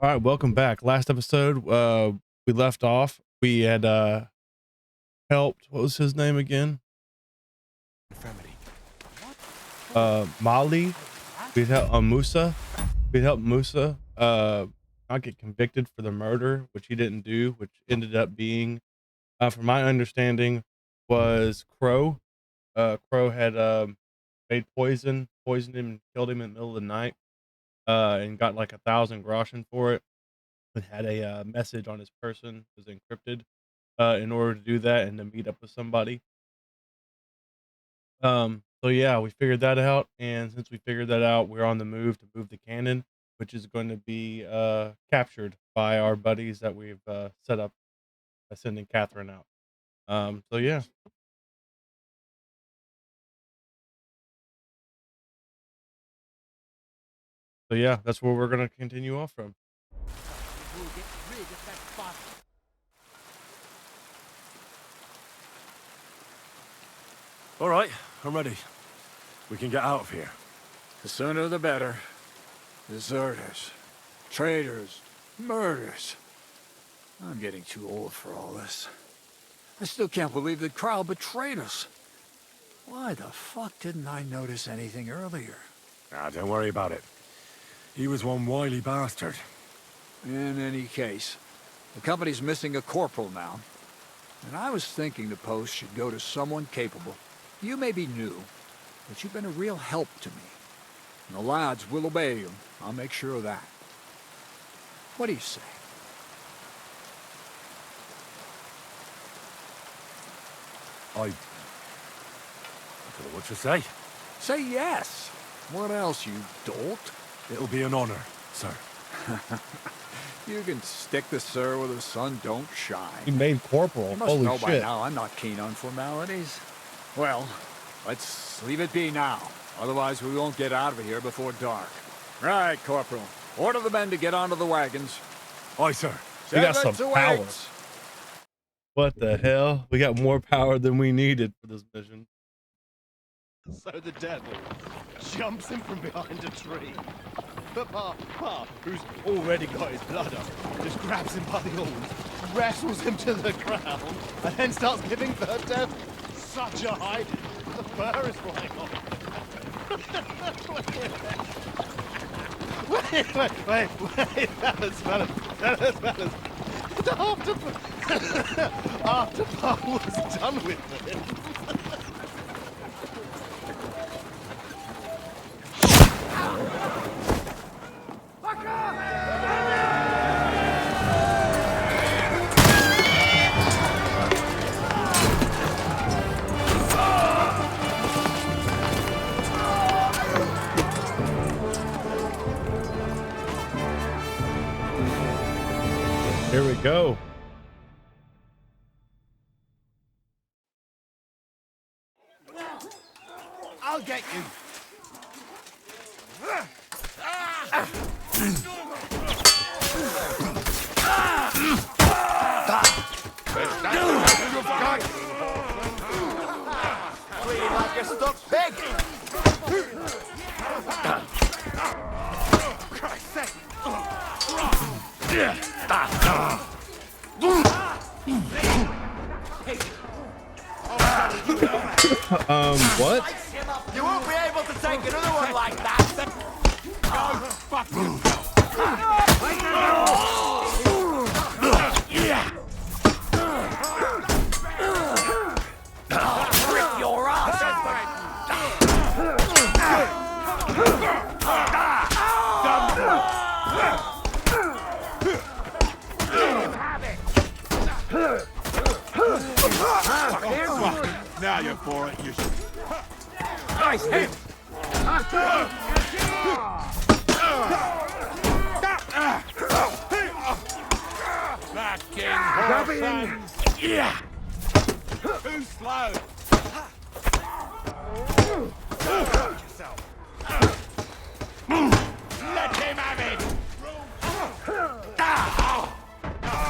All right, welcome back. Last episode, we left off. We had helped. What was his name again? Mali. We'd helped Musa. We'd helped Musa not get convicted for the murder, which he didn't do, which ended up being, from my understanding, was Crow. Crow had made poisoned him, and killed him in the middle of the night, and got like 1,000 groschen for it. And had a message on his person, was encrypted, in order to do that and to meet up with somebody. So yeah, we figured that out, and since we figured that out, we're on the move to move the cannon, which is going to be captured by our buddies that we've set up by sending Catherine out. So yeah. So yeah, that's where we're gonna continue off from. All right, I'm ready. We can get out of here. The sooner the better. Deserters, traitors, murders. I'm getting too old for all this. I still can't believe that Crowell betrayed us. Why the fuck didn't I notice anything earlier? Ah, don't worry about it. He was one wily bastard. In any case, the company's missing a corporal now. And I was thinking the post should go to someone capable. You may be new, but you've been a real help to me. And the lads will obey you. I'll make sure of that. What do you say? I don't know what to say. Say yes. What else, you dolt? It'll be an honor, sir. You can stick the sir where the sun don't shine. He made corporal. You must Holy know shit! by now I'm not keen on formalities. Well, let's leave it be now. Otherwise we won't get out of here before dark. Right, Corporal. Order the men to get onto the wagons. Aye, sir. We got some Servants power. awaits. What the hell? We got more power than we needed for this mission. So the devil jumps in from behind a tree. But Pa, who's already got his blood up, just grabs him by the horns, wrestles him to the ground, and then starts giving the devil such a hiding. The fur is flying off. Wait, fellas. After Pa was done with it. Here we go. I'll get you. Bleeding like a stuck pig. Christ's sake. What? You won't be able to take another one like that. Go fuck Rip your ass! Now you're for it, you should. Nice hit! That king horse. Yeah! Too slow. Let him have it.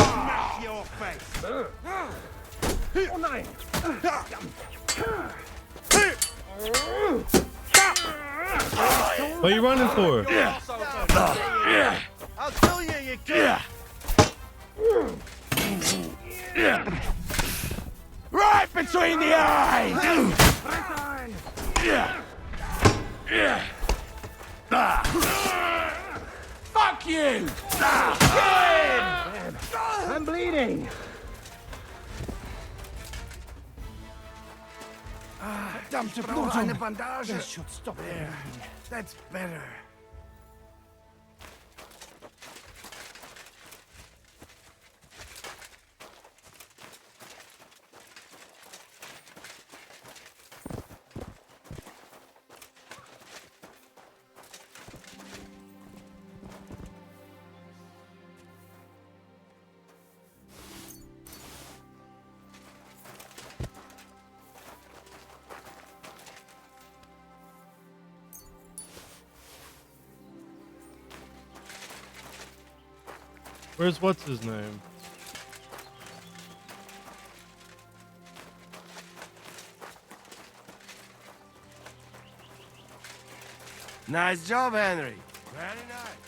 Smash your face. What are you running for? I'll kill you, you kid! Right between the eyes! Fuck you! I'm bleeding! Verdammte Brauche eine Blutung! Bandage. Das should stop there. That's better. Where's what's his name? Nice job, Henry. Very nice.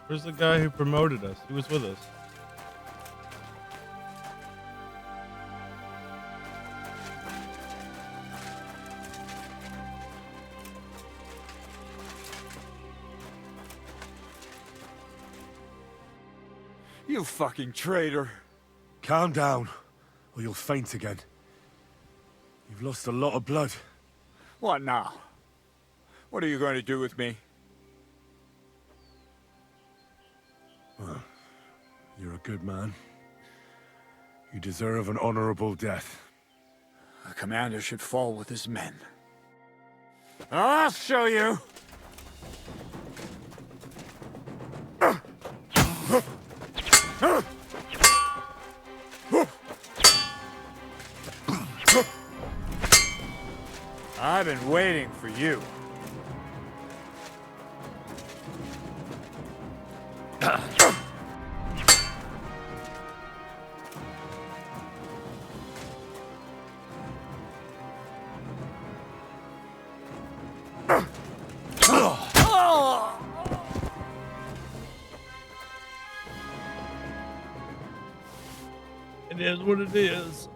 Where's the guy who promoted us? He was with us. You fucking traitor. Calm down, or you'll faint again. You've lost a lot of blood. What now? What are you going to do with me? Well, you're a good man. You deserve an honorable death. A commander should fall with his men. I'll show you! I've been waiting for you. It is what it is.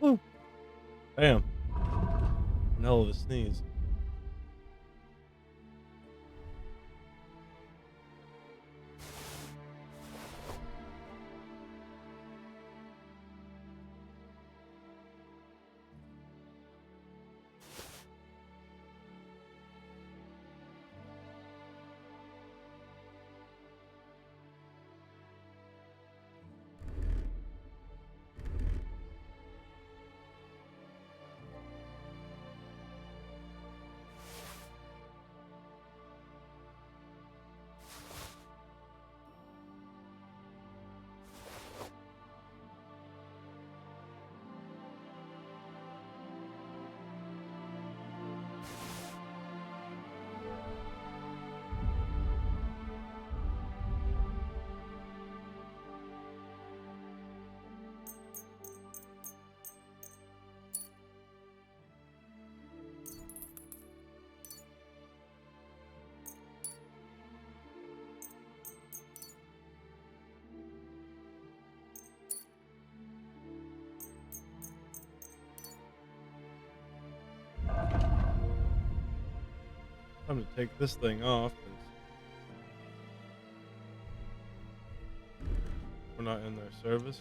Woo. Bam. An hell of a sneeze. Time to take this thing off, 'cause we're not in their service.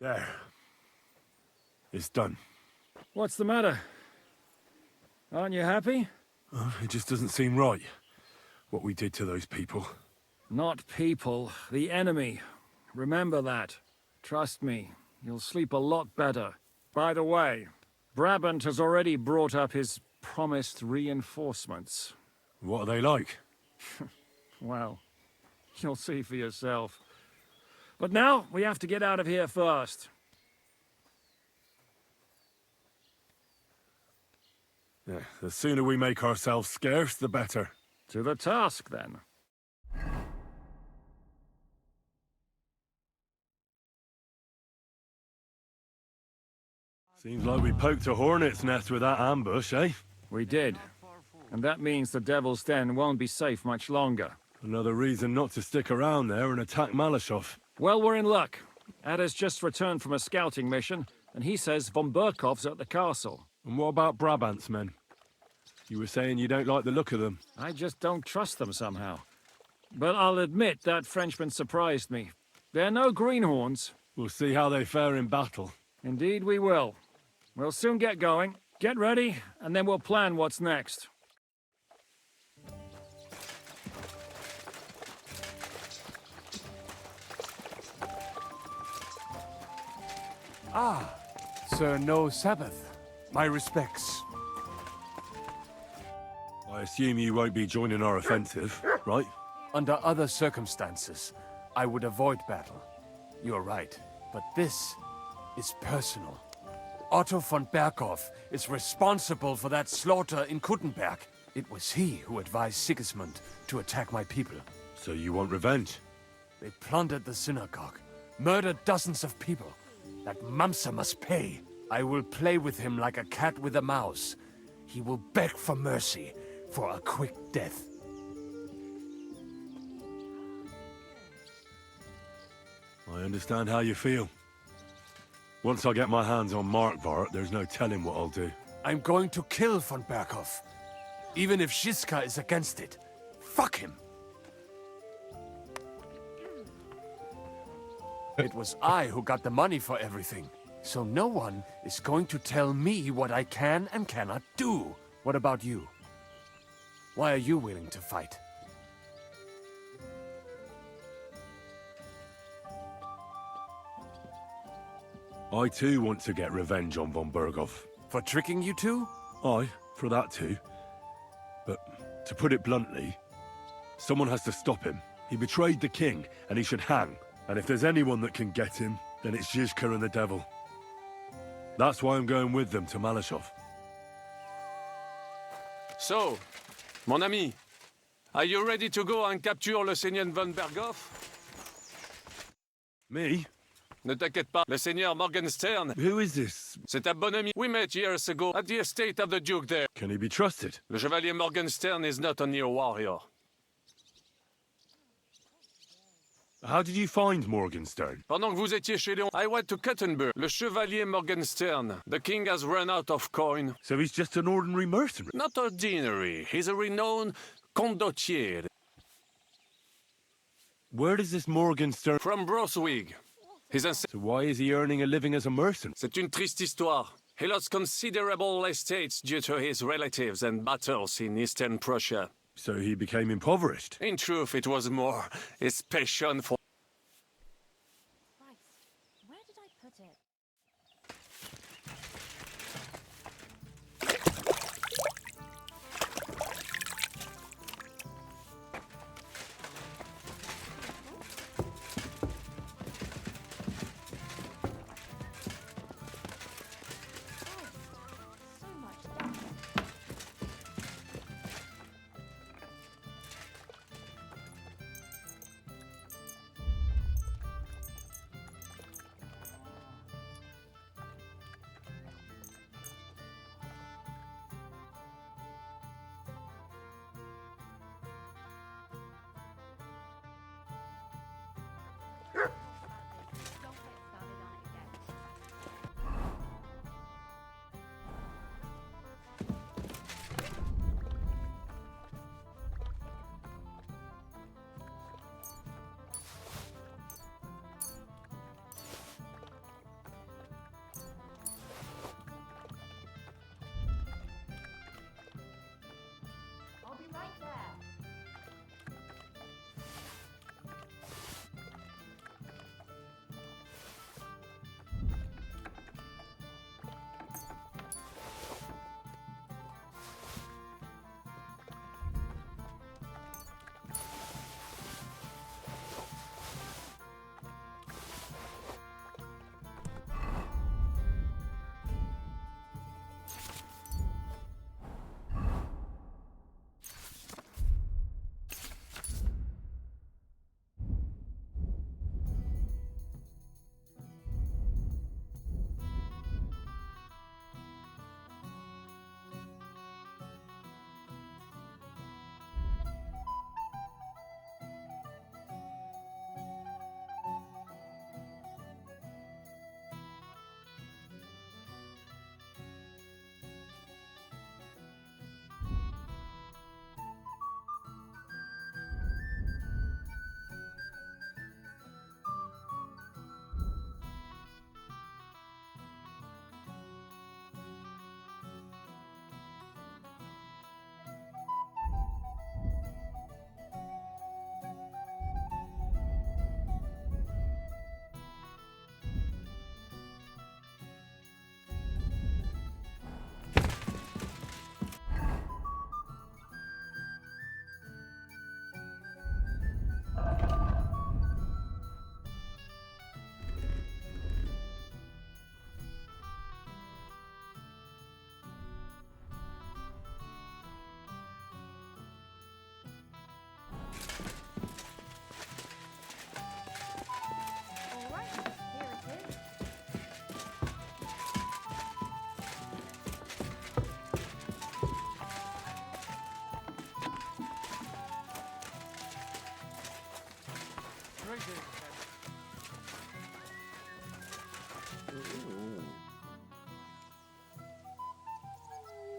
There. It's done. What's the matter? Aren't you happy? It just doesn't seem right, what we did to those people. Not people, the enemy. Remember that. Trust me, you'll sleep a lot better. By the way, Brabant has already brought up his promised reinforcements. What are they like? Well, you'll see for yourself. But now, we have to get out of here first. Yeah, the sooner we make ourselves scarce, the better. To the task, then. Seems like we poked a hornet's nest with that ambush, eh? We did. And that means the Devil's Den won't be safe much longer. Another reason not to stick around there and attack Malashov. Well, we're in luck. Ada's just returned from a scouting mission, and he says von Burkov's at the castle. And what about Brabant's men? You were saying you don't like the look of them. I just don't trust them somehow. But I'll admit that Frenchman surprised me. They're no greenhorns. We'll see how they fare in battle. Indeed we will. We'll soon get going. Get ready, and then we'll plan what's next. Ah, Sir No Sabbath. My respects. I assume you won't be joining our offensive, right? Under other circumstances, I would avoid battle. You're right, but this is personal. Otto von Berkhof is responsible for that slaughter in Kuttenberg. It was he who advised Sigismund to attack my people. So you want revenge? They plundered the synagogue, murdered dozens of people. That Mamsa must pay. I will play with him like a cat with a mouse. He will beg for mercy, for a quick death. I understand how you feel. Once I get my hands on Markvart, there's no telling what I'll do. I'm going to kill von Berkhof. Even if Shiska is against it. Fuck him! It was I who got the money for everything. So no one is going to tell me what I can and cannot do. What about you? Why are you willing to fight? I too want to get revenge on von Berghoff. For tricking you two? Aye, for that too. But to put it bluntly, someone has to stop him. He betrayed the king, and he should hang. And if there's anyone that can get him, then it's Zizka and the devil. That's why I'm going with them to Malashov. So, mon ami, are you ready to go and capture le Seigneur von Berghoff? Me? Ne t'inquiète pas, le Seigneur Morgenstern. Who is this? C'est un bon ami. We met years ago at the estate of the Duke there. Can he be trusted? Le Chevalier Morgenstern is not only a warrior. How did you find Morgenstern? Pendant que vous étiez chez Léon, I went to Kuttenberg. Le Chevalier Morgenstern. The king has run out of coin. So he's just an ordinary mercenary? Not ordinary. He's a renowned condottiere. Where does this Morgenstern... From Broswig. His So why is he earning a living as a merchant? C'est une triste histoire. He lost considerable estates due to his relatives and battles in eastern Prussia. So he became impoverished? In truth, it was more his passion for... Christ, where did I put it? So much dust.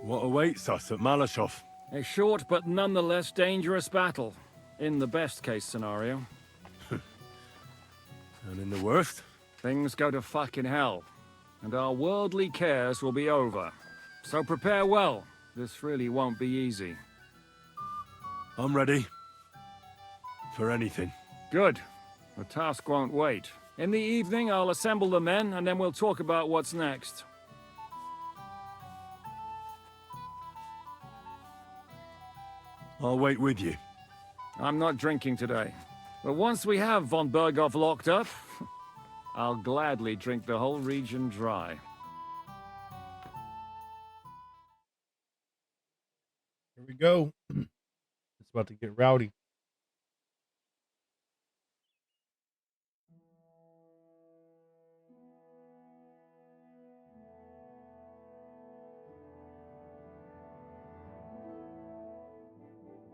What awaits us at Malashov? A short but nonetheless dangerous battle, in the best case scenario. And in the worst? Things go to fucking hell, and our worldly cares will be over. So prepare well. This really won't be easy. I'm ready. For anything. Good. The task won't wait. In the evening, I'll assemble the men, and then we'll talk about what's next. I'll wait with you. I'm not drinking today. But once we have von Berghoff locked up, I'll gladly drink the whole region dry. Here we go. It's about to get rowdy.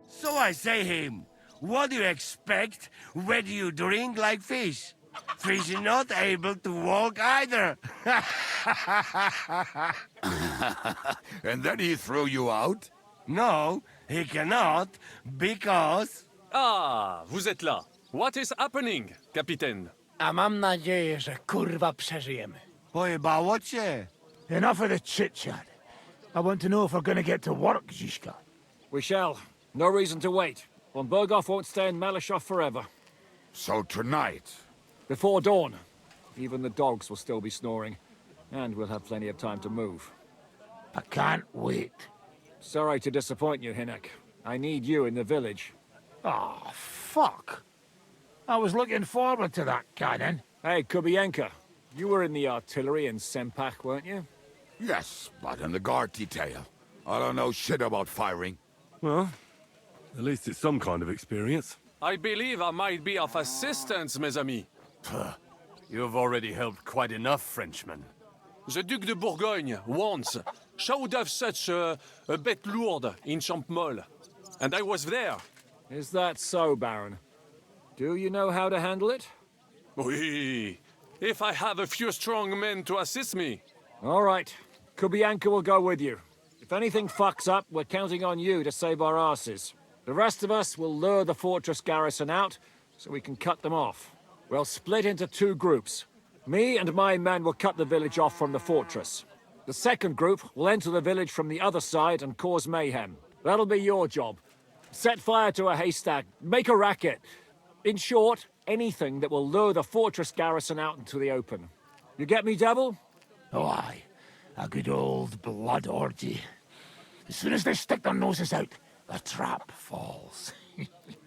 So I say him, what do you expect when you drink like fish? Fish is not able to walk either. And then he threw you out? No, he cannot, because... Ah, vous êtes là. What is happening, Capitaine? A mam nadzieję, że kurwa przeżyjemy. Pojebało cię. Enough of the chit-chat. I want to know if we're gonna get to work, Zizka. We shall. No reason to wait. Von Berghoff won't stay in Malashov forever. So tonight. Before dawn. Even the dogs will still be snoring. And we'll have plenty of time to move. I can't wait. Sorry to disappoint you, Hinek. I need you in the village. Oh, fuck. I was looking forward to that, Cannon. Hey, Kubienka. You were in the artillery in Sempak, weren't you? Yes, but in the guard detail. I don't know shit about firing. Well, at least it's some kind of experience. I believe I might be of assistance, mes amis. You've already helped quite enough, Frenchmen. The Duc de Bourgogne, once, showed off such a bête lourde in Champmol. And I was there. Is that so, Baron? Do you know how to handle it? Oui. If I have a few strong men to assist me. All right. Kubianka will go with you. If anything fucks up, we're counting on you to save our asses. The rest of us will lure the fortress garrison out, so we can cut them off. We'll split into two groups. Me and my men will cut the village off from the fortress. The second group will enter the village from the other side and cause mayhem. That'll be your job. Set fire to a haystack, make a racket. In short, anything that will lure the fortress garrison out into the open. You get me, Devil? Oh, aye. A good old blood orgy. As soon as they stick their noses out, the trap falls.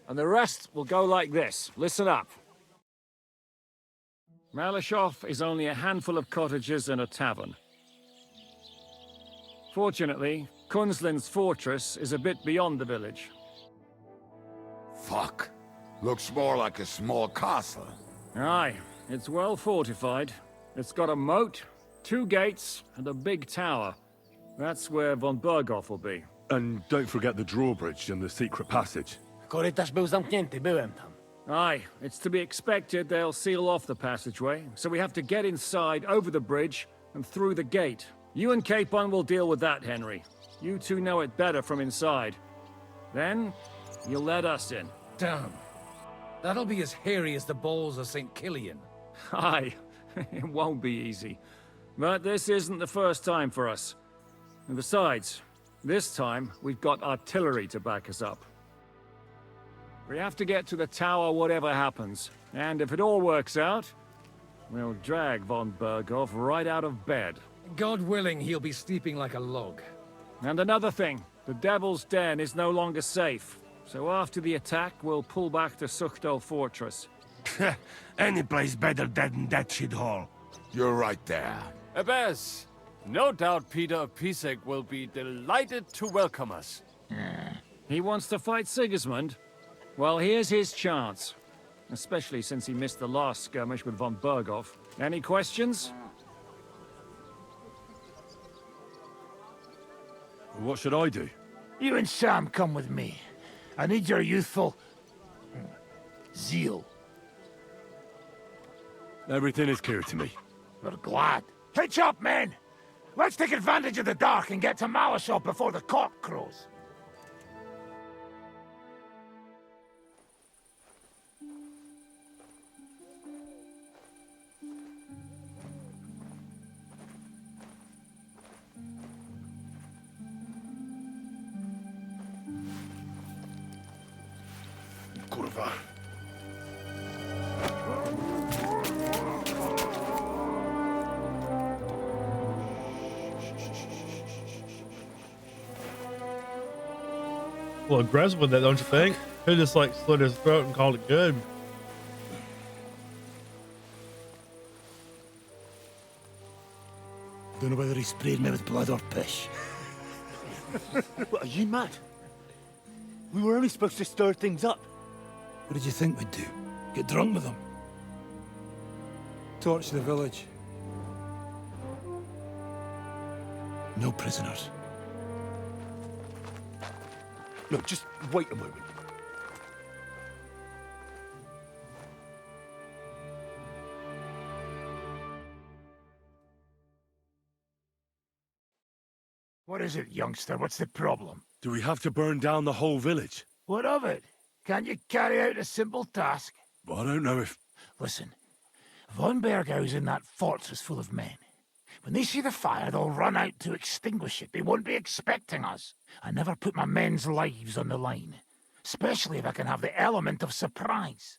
And the rest will go like this. Listen up. Malashov is only a handful of cottages and a tavern. Fortunately, Kunzlin's fortress is a bit beyond the village. Fuck. Looks more like a small castle. Aye, it's well fortified. It's got a moat, 2 gates, and a big tower. That's where von Berghoff will be. And don't forget the drawbridge and the secret passage. Korytarz był zamknięty, byłem tam. Aye, it's to be expected they'll seal off the passageway, so we have to get inside, over the bridge, and through the gate. You and Capon will deal with that, Henry. You two know it better from inside. Then, you'll let us in. Damn. That'll be as hairy as the balls of St. Killian. Aye, it won't be easy. But this isn't the first time for us. And besides, this time we've got artillery to back us up. We have to get to the tower whatever happens. And if it all works out, we'll drag von Berghoff right out of bed. God willing, he'll be sleeping like a log. And another thing, the Devil's Den is no longer safe. So after the attack, we'll pull back to Suchtel Fortress. Any place better than that shithole. You're right there. Abbas, no doubt Peter of Pisek will be delighted to welcome us. He wants to fight Sigismund? Well, here's his chance. Especially since he missed the last skirmish with von Berghoff. Any questions? What should I do? You and Sam come with me. I need your youthful... zeal. Everything is clear to me. We're glad. Hitch up, men! Let's take advantage of the dark and get to Malashop before the cock crows. Kurwa. A little aggressive with that, don't you think? Could just like slit his throat and called it good. Don't know whether he sprayed me with blood or piss. What, are you mad? We were only supposed to stir things up. What did you think we'd do? Get drunk with them? Torch the village. No prisoners. Look, just wait a moment. What is it, youngster? What's the problem? Do we have to burn down the whole village? What of it? Can't you carry out a simple task? Well, I don't know if... Listen, Von Bergau's in that fortress full of men. When they see the fire, they'll run out to extinguish it. They won't be expecting us. I never put my men's lives on the line, especially if I can have the element of surprise.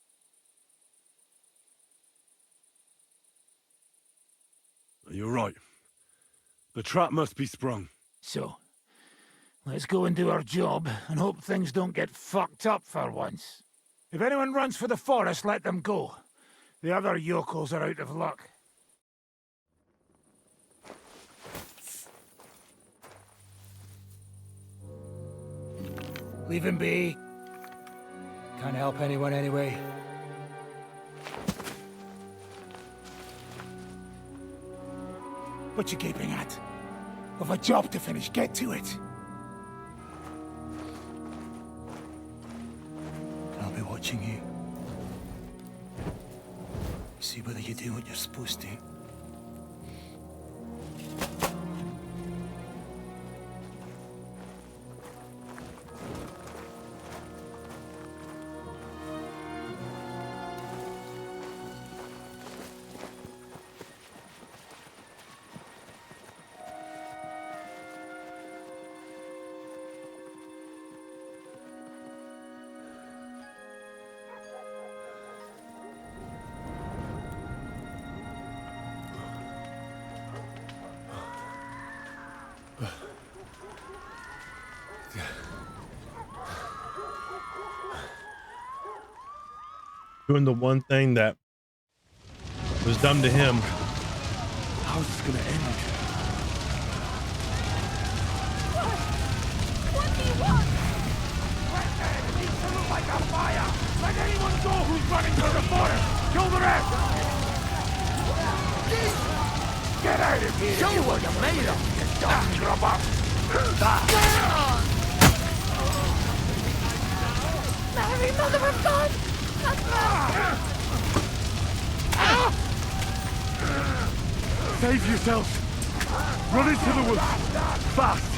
You're right. The trap must be sprung. So, let's go and do our job and hope things don't get fucked up for once. If anyone runs for the forest, let them go. The other yokels are out of luck. Leave him be. Can't help anyone anyway. What you gaping at? We've a job to finish. Get to it. I'll be watching you. See whether you do what you're supposed to. Doing the one thing that was done to him. How's this gonna end? What do you want? It needs to look like a fire! Let anyone go who's running through the forest! Kill the rest! Get out of here! Show what you're made of, you dumb grubber! Mary, Mother of God! Save yourselves! Run into the woods! Fast!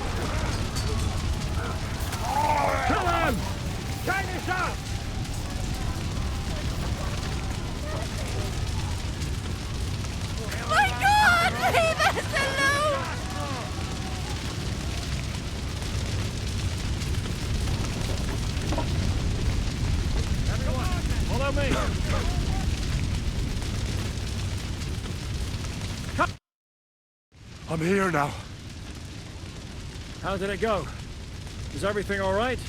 Kill him! Take this up! My God! Leave us alone! Follow me! I'm here now. How did it go? Is everything all right?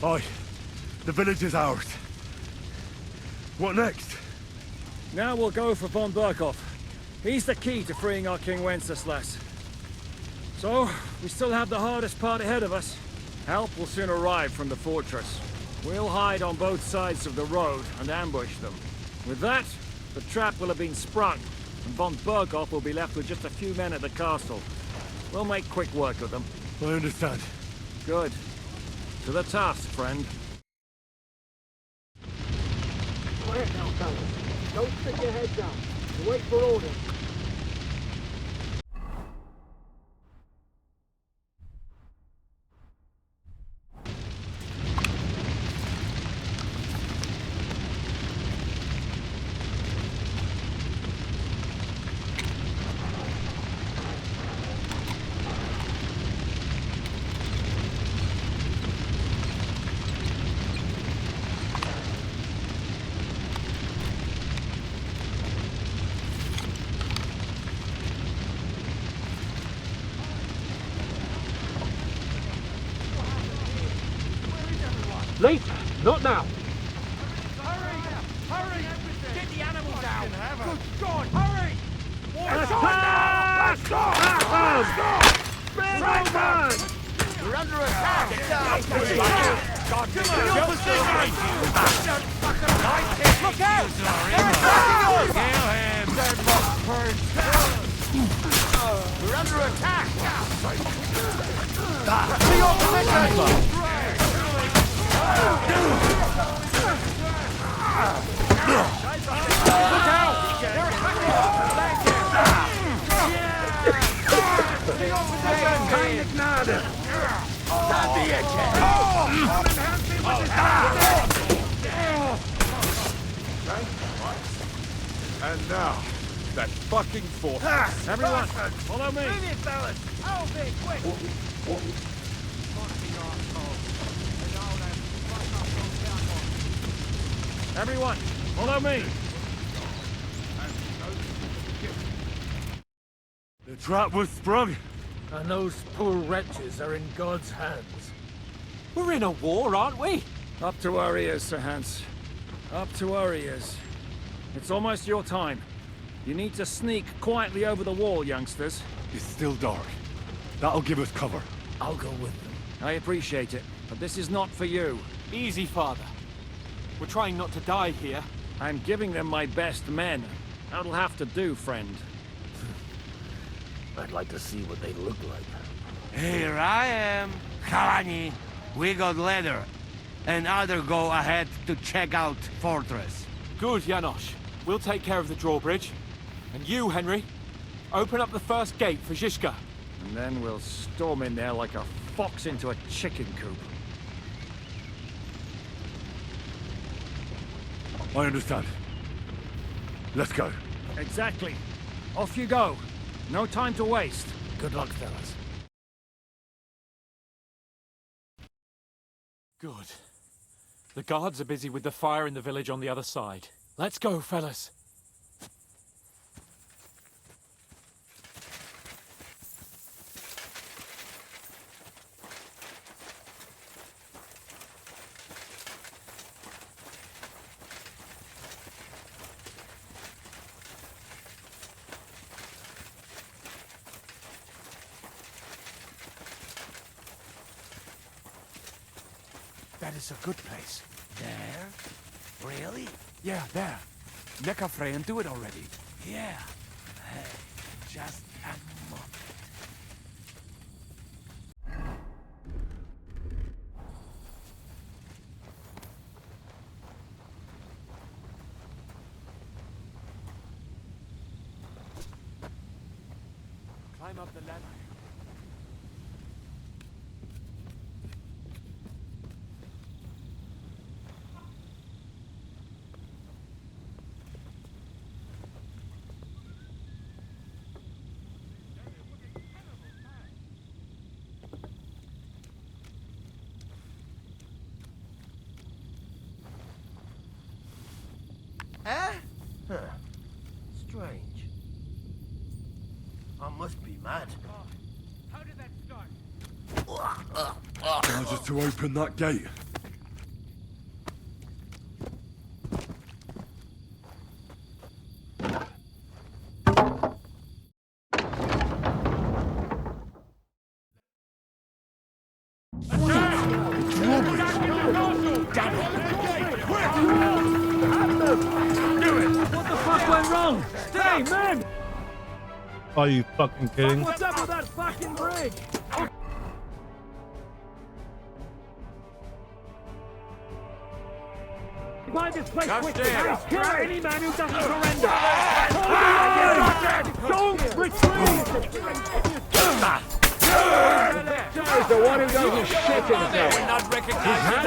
Aye. The village is ours. What next? Now we'll go for von Berkhoff. He's the key to freeing our King Wenceslas. So, we still have the hardest part ahead of us. Help will soon arrive from the fortress. We'll hide on both sides of the road and ambush them. With that, the trap will have been sprung, and von Berkhoff will be left with just a few men at the castle. We'll make quick work of them. I understand. Good. To the task, friend. Quiet now, fellas. Don't stick your head down. You wait for orders. Later, not now. Hurry! Hurry! Get the animals out! Good God, hurry! Let's go now! Let's go! Let's go! Right back! We're under attack! God, come on! Your position! Look out! They're attacking us! Kill him! We're under attack! To your position! Look out! They're attacking us! To your position! Keine Gnade! And now, that fucking fortress. Everyone, follow me. Move it, fellas! Oh, big, quick! Everyone, follow me. The trap was sprung. And those poor wretches are in God's hands. We're in a war, aren't we? Up to our ears, Sir Hans. Up to our ears. It's almost your time. You need to sneak quietly over the wall, youngsters. It's still dark. That'll give us cover. I'll go with them. I appreciate it, but this is not for you. Easy, Father. We're trying not to die here. I'm giving them my best men. That'll have to do, friend. I'd like to see what they look like. Here I am. Kalani, we got leather. And other go ahead to check out fortress. Good, Janosch. We'll take care of the drawbridge. And you, Henry, open up the first gate for Zizka. And then we'll storm in there like a fox into a chicken coop. I understand. Let's go. Exactly. Off you go. No time to waste. Good luck, fellas. Good. The guards are busy with the fire in the village on the other side. Let's go, fellas. That is a good place. There? Really? Yeah, there. Neckarfrey and do it already. Yeah. Hey, just a moment. Climb up the ladder. Huh? Huh. Strange. I must be mad. How did that start? Now just to open that gate. What the fuck went wrong? Stay, men! Are you fucking kidding? What's up with that fucking bridge? Occupy this place quickly! there. Kill any man who doesn't surrender! Hold on! Don't retreat! There's the one who doesn't shit himself! We're not recognized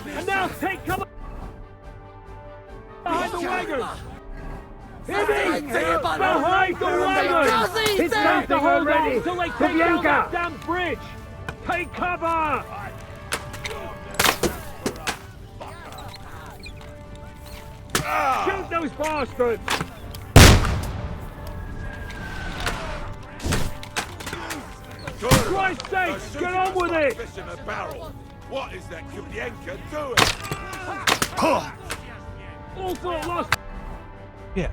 And now take cover behind the wagon! Behind the wagon! It's time to hold on until they take down that damn bridge! Take cover! Shoot those bastards! For Christ's sake, get on with it! Fish in a barrel. What is that Kubienka doing? All thought lost! Yeah.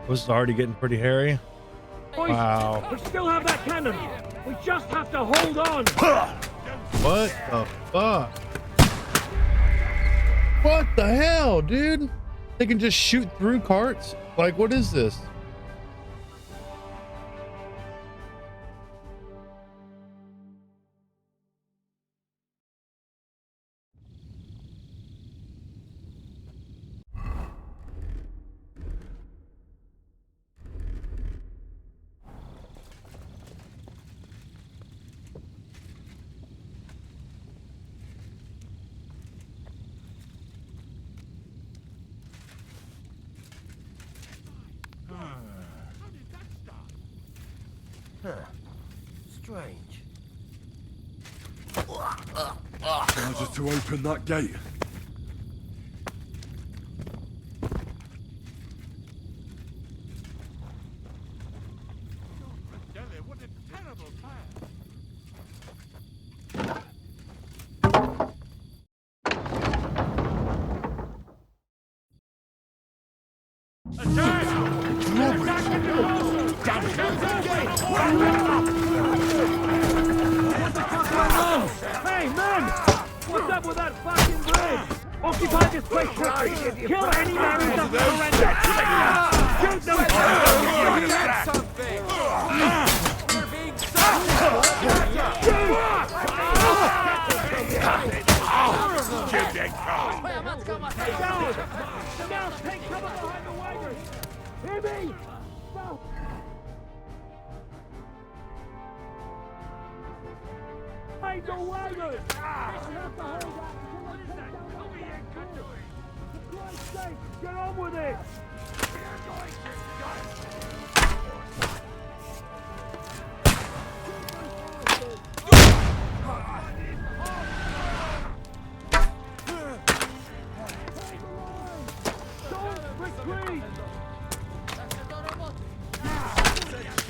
This is already getting pretty hairy. Boys, Wow. we still have that cannon! We just have to hold on! What the fuck? What the hell, dude? They can just shoot through carts? Like, what is this? Strange. Just to open that gate. What a terrible plan. Hey, men! What's up with that fucking bridge? Occupy this place quickly! Kill any man who doesn't surrender! Shoot those Now take cover behind the wagon! Hear me! No! Behind the wagon! We have to hold that until they take down that bridge. For Christ's sake, get on with it! Don't retreat!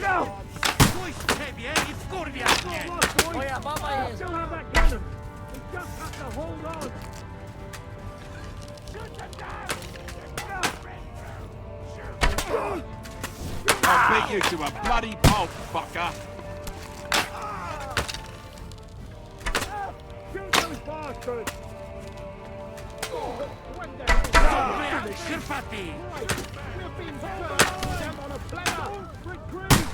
No! We still have that cannon! We just have to hold on! I'll beat you to a bloody pulp, fucker. Shoot those bastards! We've been burned them on a platter! Retreat!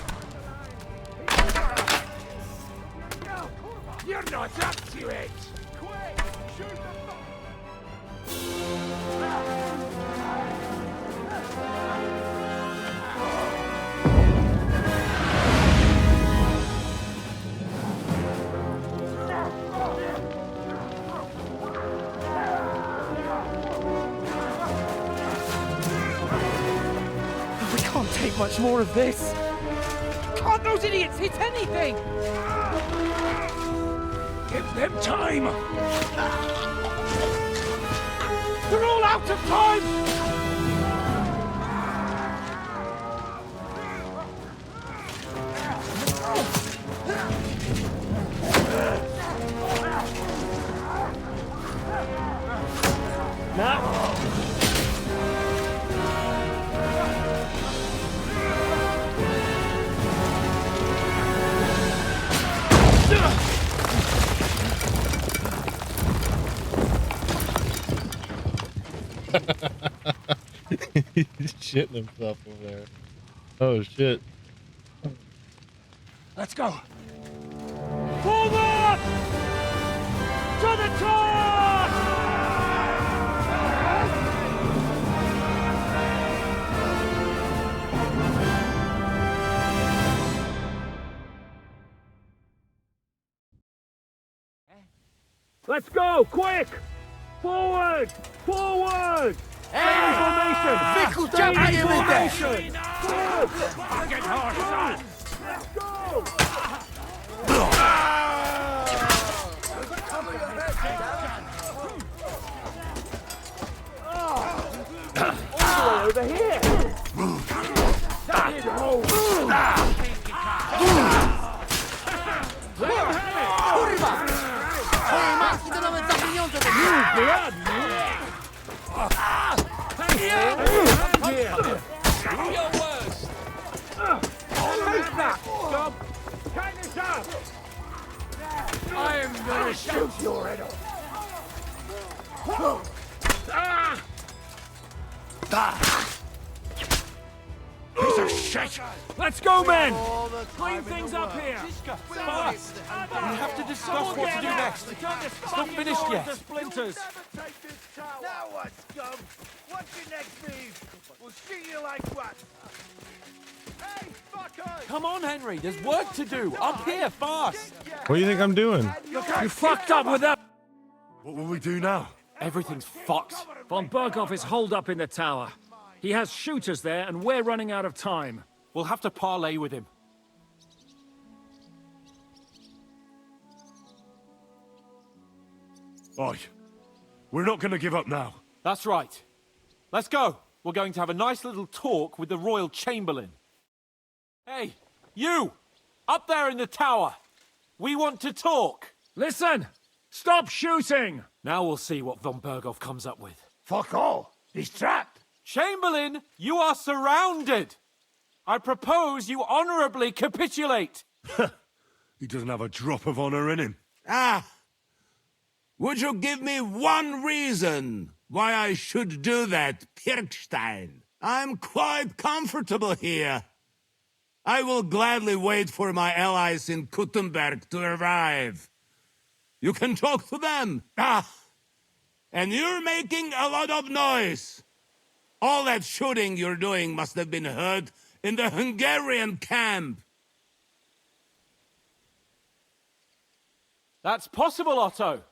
You're not up to it! Quick! Shoot them! We can't take much more of this. Can't those idiots hit anything? Give them time! They're all out of time! Now! shitting himself over there. Oh shit. Let's go. Forward! To the top! Let's go, quick! Forward! Forward! Stay in formation! Fickle Stay jumping in in with that. formation! Forward! Fucking horse, son! Let's go! All the way over here! I am gonna shoot your head off. Piece of shit! Let's go, men! Clean things up here! Fast! We have to discuss what to do next. It's not finished yet. Splinters. Now what, scum? What's your next move? We'll shoot you like what? Hey, fuckers! Come on, Henry. There's work to do. Up here, fast. What do you think I'm doing? You fucked up with that! What will we do now? Everything's fucked. Von Berghoff is holed up in the tower. He has shooters there, and we're running out of time. We'll have to parley with him. Oi, we're not going to give up now. That's right. Let's go. We're going to have a nice little talk with the Royal Chamberlain. Hey, you! Up there in the tower! We want to talk! Listen! Stop shooting! Now we'll see what Von Berghoff comes up with. Fuck all. He's trapped. Chamberlain, you are surrounded! I propose you honorably capitulate! He doesn't have a drop of honor in him. Ah! Would you give me one reason why I should do that, Pirkstein? I'm quite comfortable here. I will gladly wait for my allies in Kuttenberg to arrive. You can talk to them. Ah! And you're making a lot of noise. All that shooting you're doing must have been heard in the Hungarian camp. That's possible, Otto.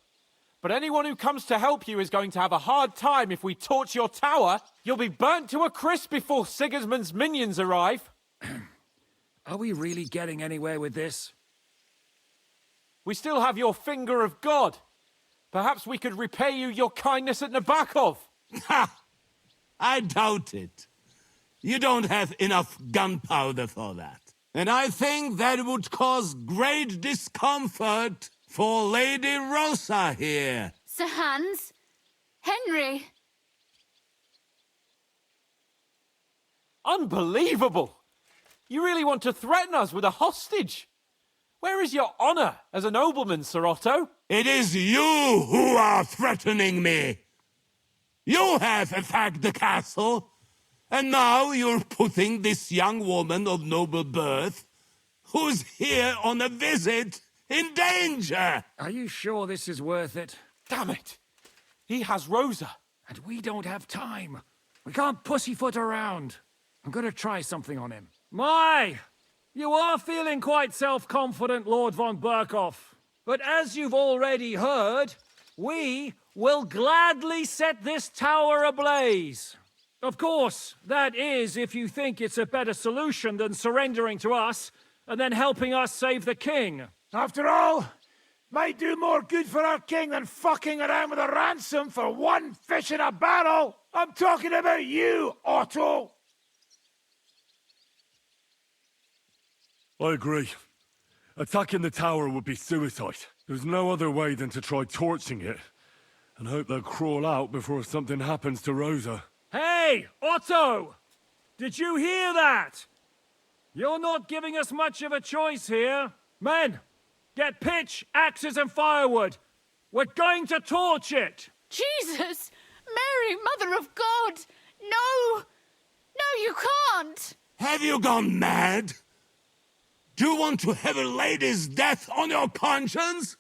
But anyone who comes to help you is going to have a hard time if we torch your tower. You'll be burnt to a crisp before Sigismund's minions arrive. Are we really getting anywhere with this? We still have your finger of God. Perhaps we could repay you your kindness at Nabokov. Ha! I doubt it. You don't have enough gunpowder for that. And I think that would cause great discomfort for Lady Rosa here. Sir Hans? Henry? Unbelievable! You really want to threaten us with a hostage? Where is your honor as a nobleman, Sir Otto? It is you who are threatening me. You have attacked the castle, and now you're putting this young woman of noble birth, who's here on a visit, in danger. Are you sure this is worth it? Damn it! He has Rosa. And we don't have time. We can't pussyfoot around. I'm gonna try something on him. My! You are feeling quite self-confident, Lord von Berghoff. But as you've already heard, we will gladly set this tower ablaze. Of course, that is if you think it's a better solution than surrendering to us and then helping us save the king. After all, might do more good for our king than fucking around with a ransom for one fish in a barrel. I'm talking about you, Otto. I agree. Attacking the tower would be suicide. There's no other way than to try torching it, and hope they'll crawl out before something happens to Rosa. Hey, Otto! Did you hear that? You're not giving us much of a choice here. Men, get pitch, axes, and firewood. We're going to torch it! Jesus! Mary, Mother of God! No! No, you can't! Have you gone mad? Do you want to have a lady's death on your conscience?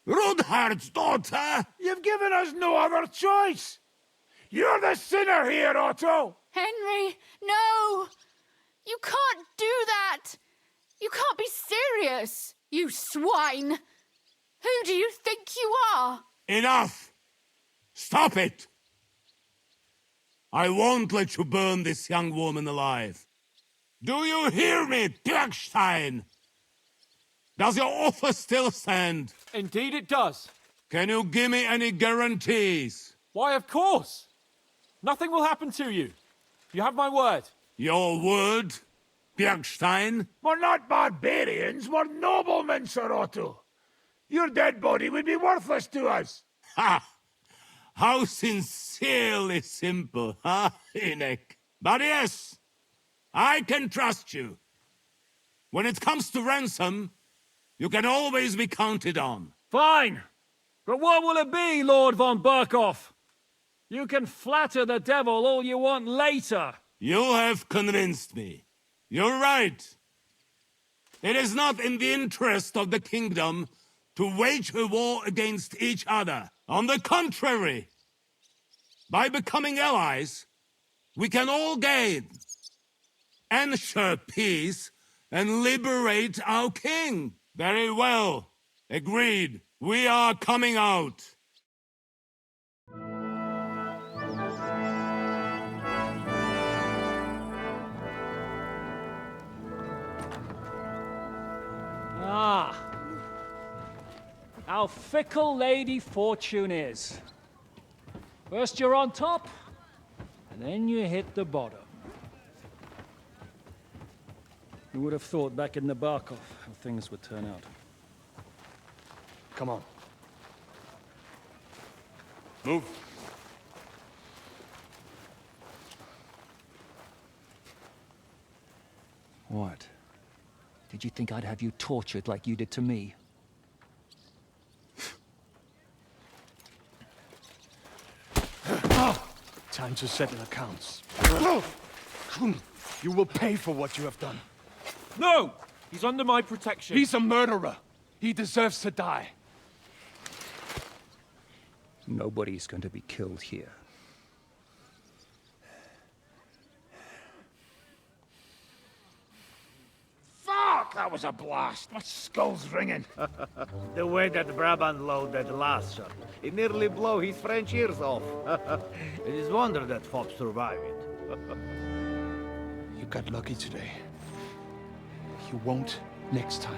Rudhard's daughter! You've given us no other choice! You're the sinner here, Otto! Henry, no! You can't do that! You can't be serious, you swine! Who do you think you are? Enough! Stop it! I won't let you burn this young woman alive. Do you hear me, Bjergstein? Does your offer still stand? Indeed it does. Can you give me any guarantees? Why, of course. Nothing will happen to you. You have my word. Your word, Bjergstein? We're not barbarians, we're noblemen, Sir Otto. Your dead body would be worthless to us. Ha! How sincerely simple, huh, Enoch? But yes, I can trust you. When it comes to ransom, you can always be counted on. Fine. But what will it be, Lord von Berkhoff? You can flatter the devil all you want later. You have convinced me. You're right. It is not in the interest of the kingdom to wage a war against each other. On the contrary, by becoming allies, we can all gain, ensure peace, and liberate our king. Very well. Agreed. We are coming out. Ah. How fickle Lady Fortune is. First you're on top, and then you hit the bottom. Who would have thought back in the Barkov how things would turn out? Come on. Move. What? Did you think I'd have you tortured like you did to me? Time to settle accounts. You will pay for what you have done. No! He's under my protection. He's a murderer. He deserves to die. Nobody's going to be killed here. Fuck! That was a blast. My skull's ringing. The way that Brabant load that last shot, it nearly blow his French ears off. It is wonder that fop survived it. You got lucky today. You won't next time.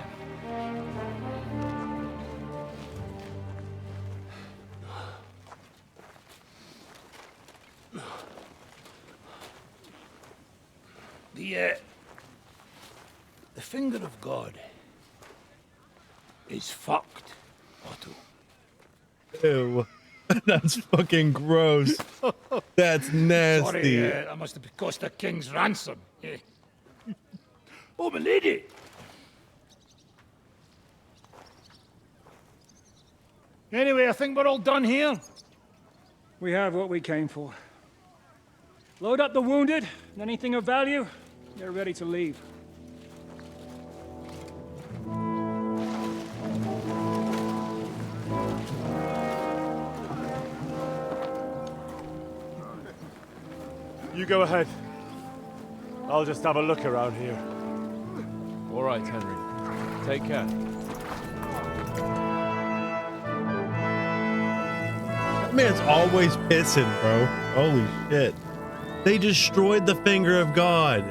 The finger of God is fucked, Otto. Ew. That's fucking gross. That's nasty. Sorry, that must have cost the king's ransom. Oh, my lady! Anyway, I think we're all done here. We have what we came for. Load up the wounded, and anything of value, they're ready to leave. You go ahead. I'll just have a look around here. All right, Henry. Take care. That man's always pissing, bro. Holy shit. They destroyed the finger of God.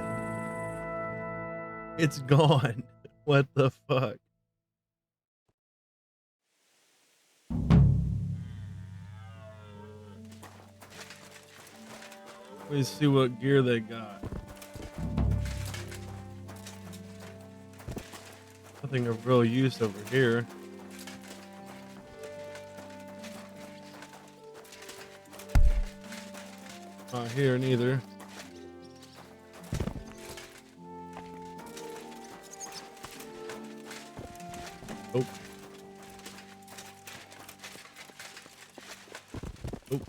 It's gone. What the fuck? Let me see what gear they got. Nothing of real use over here. Not here neither. Oh. Oh.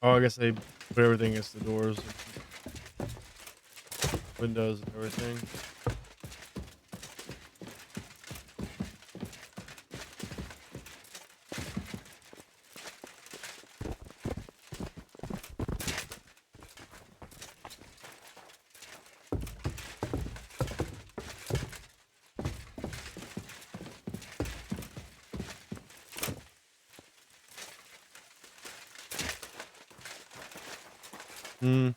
Oh, I guess they put everything against the doors, windows, and everything. Hmm.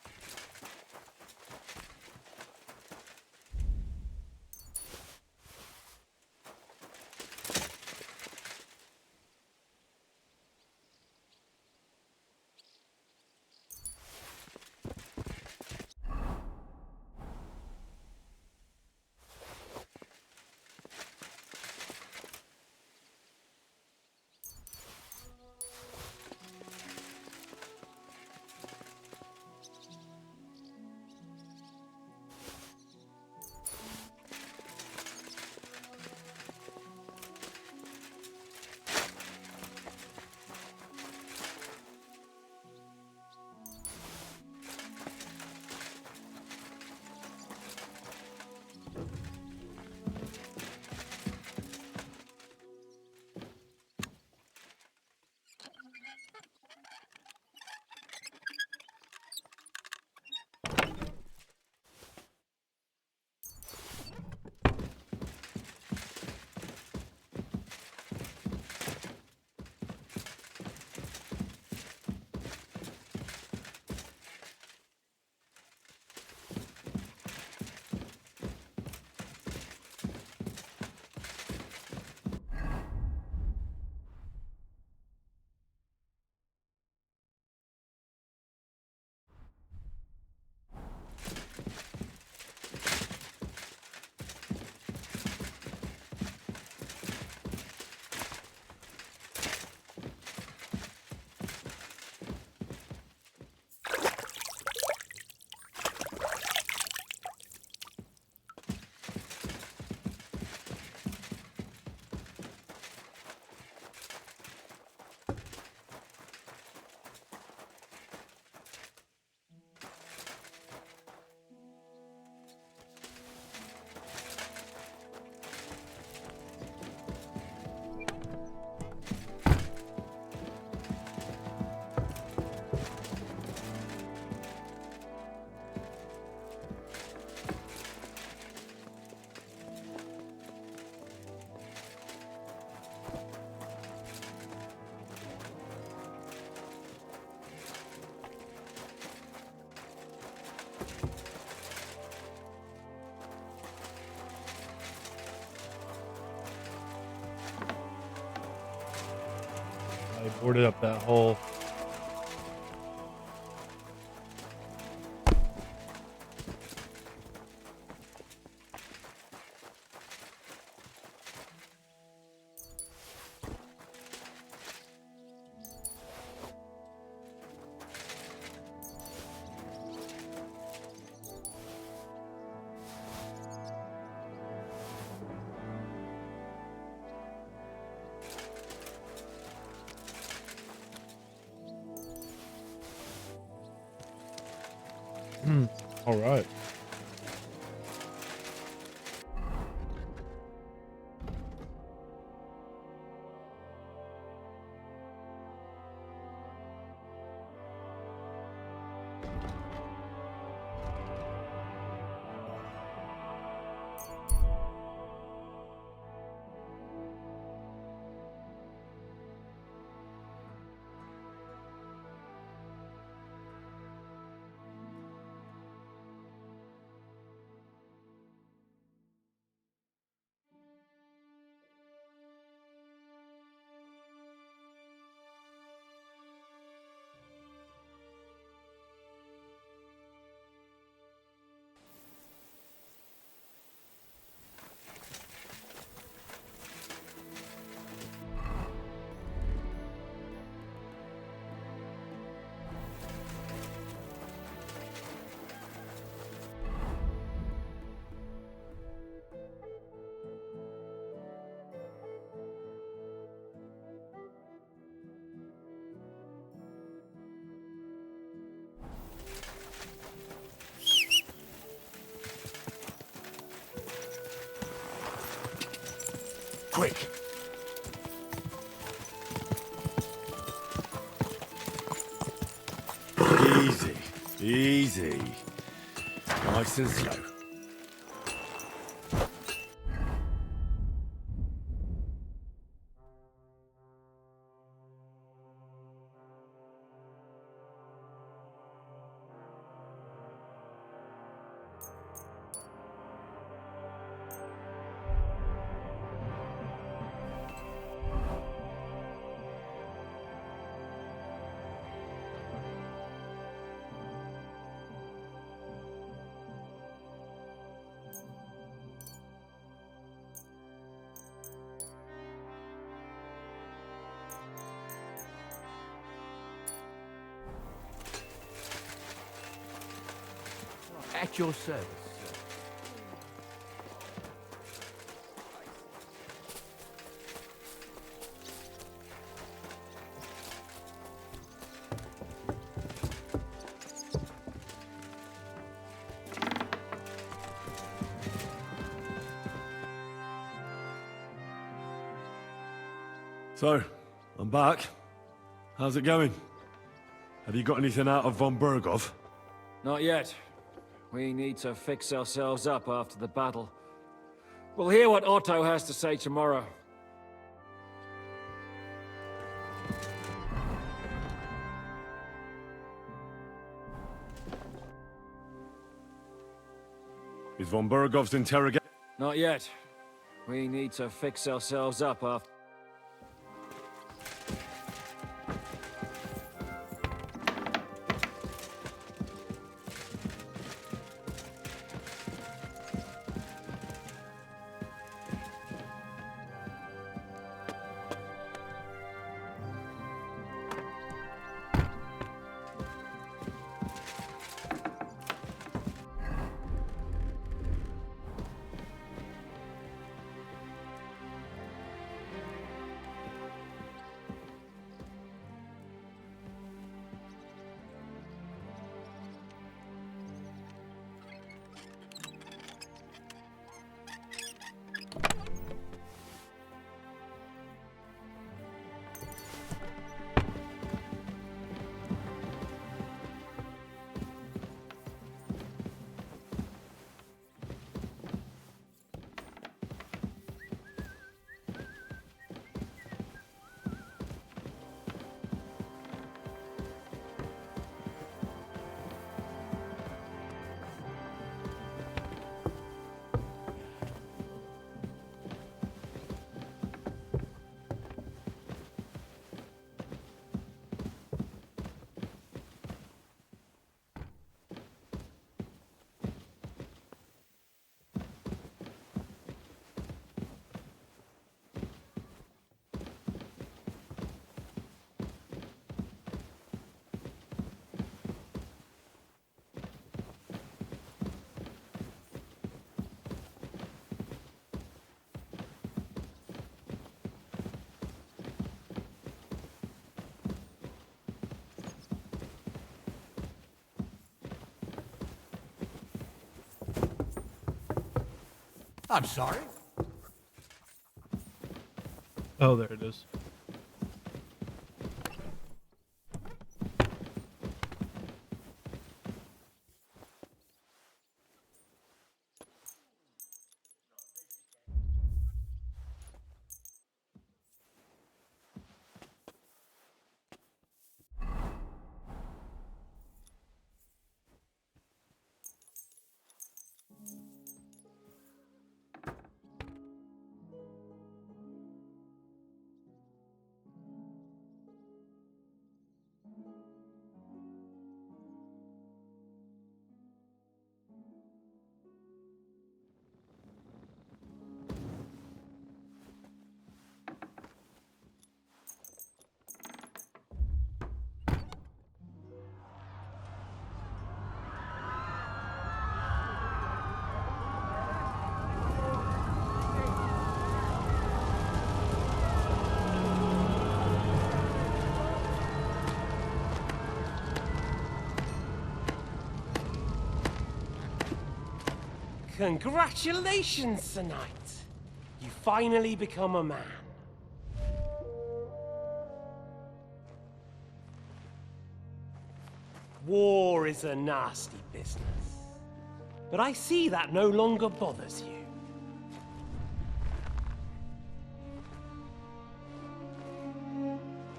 I boarded up that hole. All right. quick. Easy, easy. Nice and slow. At your service. So, I'm back. How's it going? Have you got anything out of von Bergov? Not yet. We need to fix ourselves up after the battle. We'll hear what Otto has to say tomorrow. Is von Bergov's interrogation? Not yet. We need to fix ourselves up after... I'm sorry. Oh, there it is. Congratulations, Sir Knight. You finally become a man. War is a nasty business, but I see that no longer bothers you.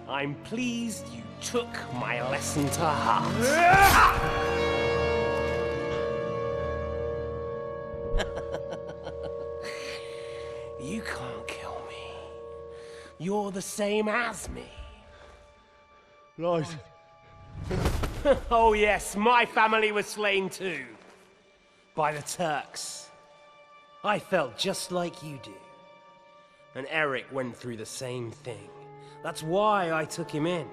I'm pleased you took my lesson to heart. You can't kill me. You're the same as me. Right. Oh yes, my family was slain too. By the Turks. I felt just like you do. And Eric went through the same thing. That's why I took him in.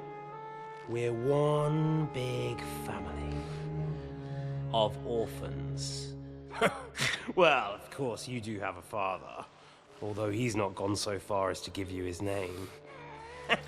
We're one big family. Of orphans. Well, of course, you do have a father. Although he's not gone so far as to give you his name. Damn.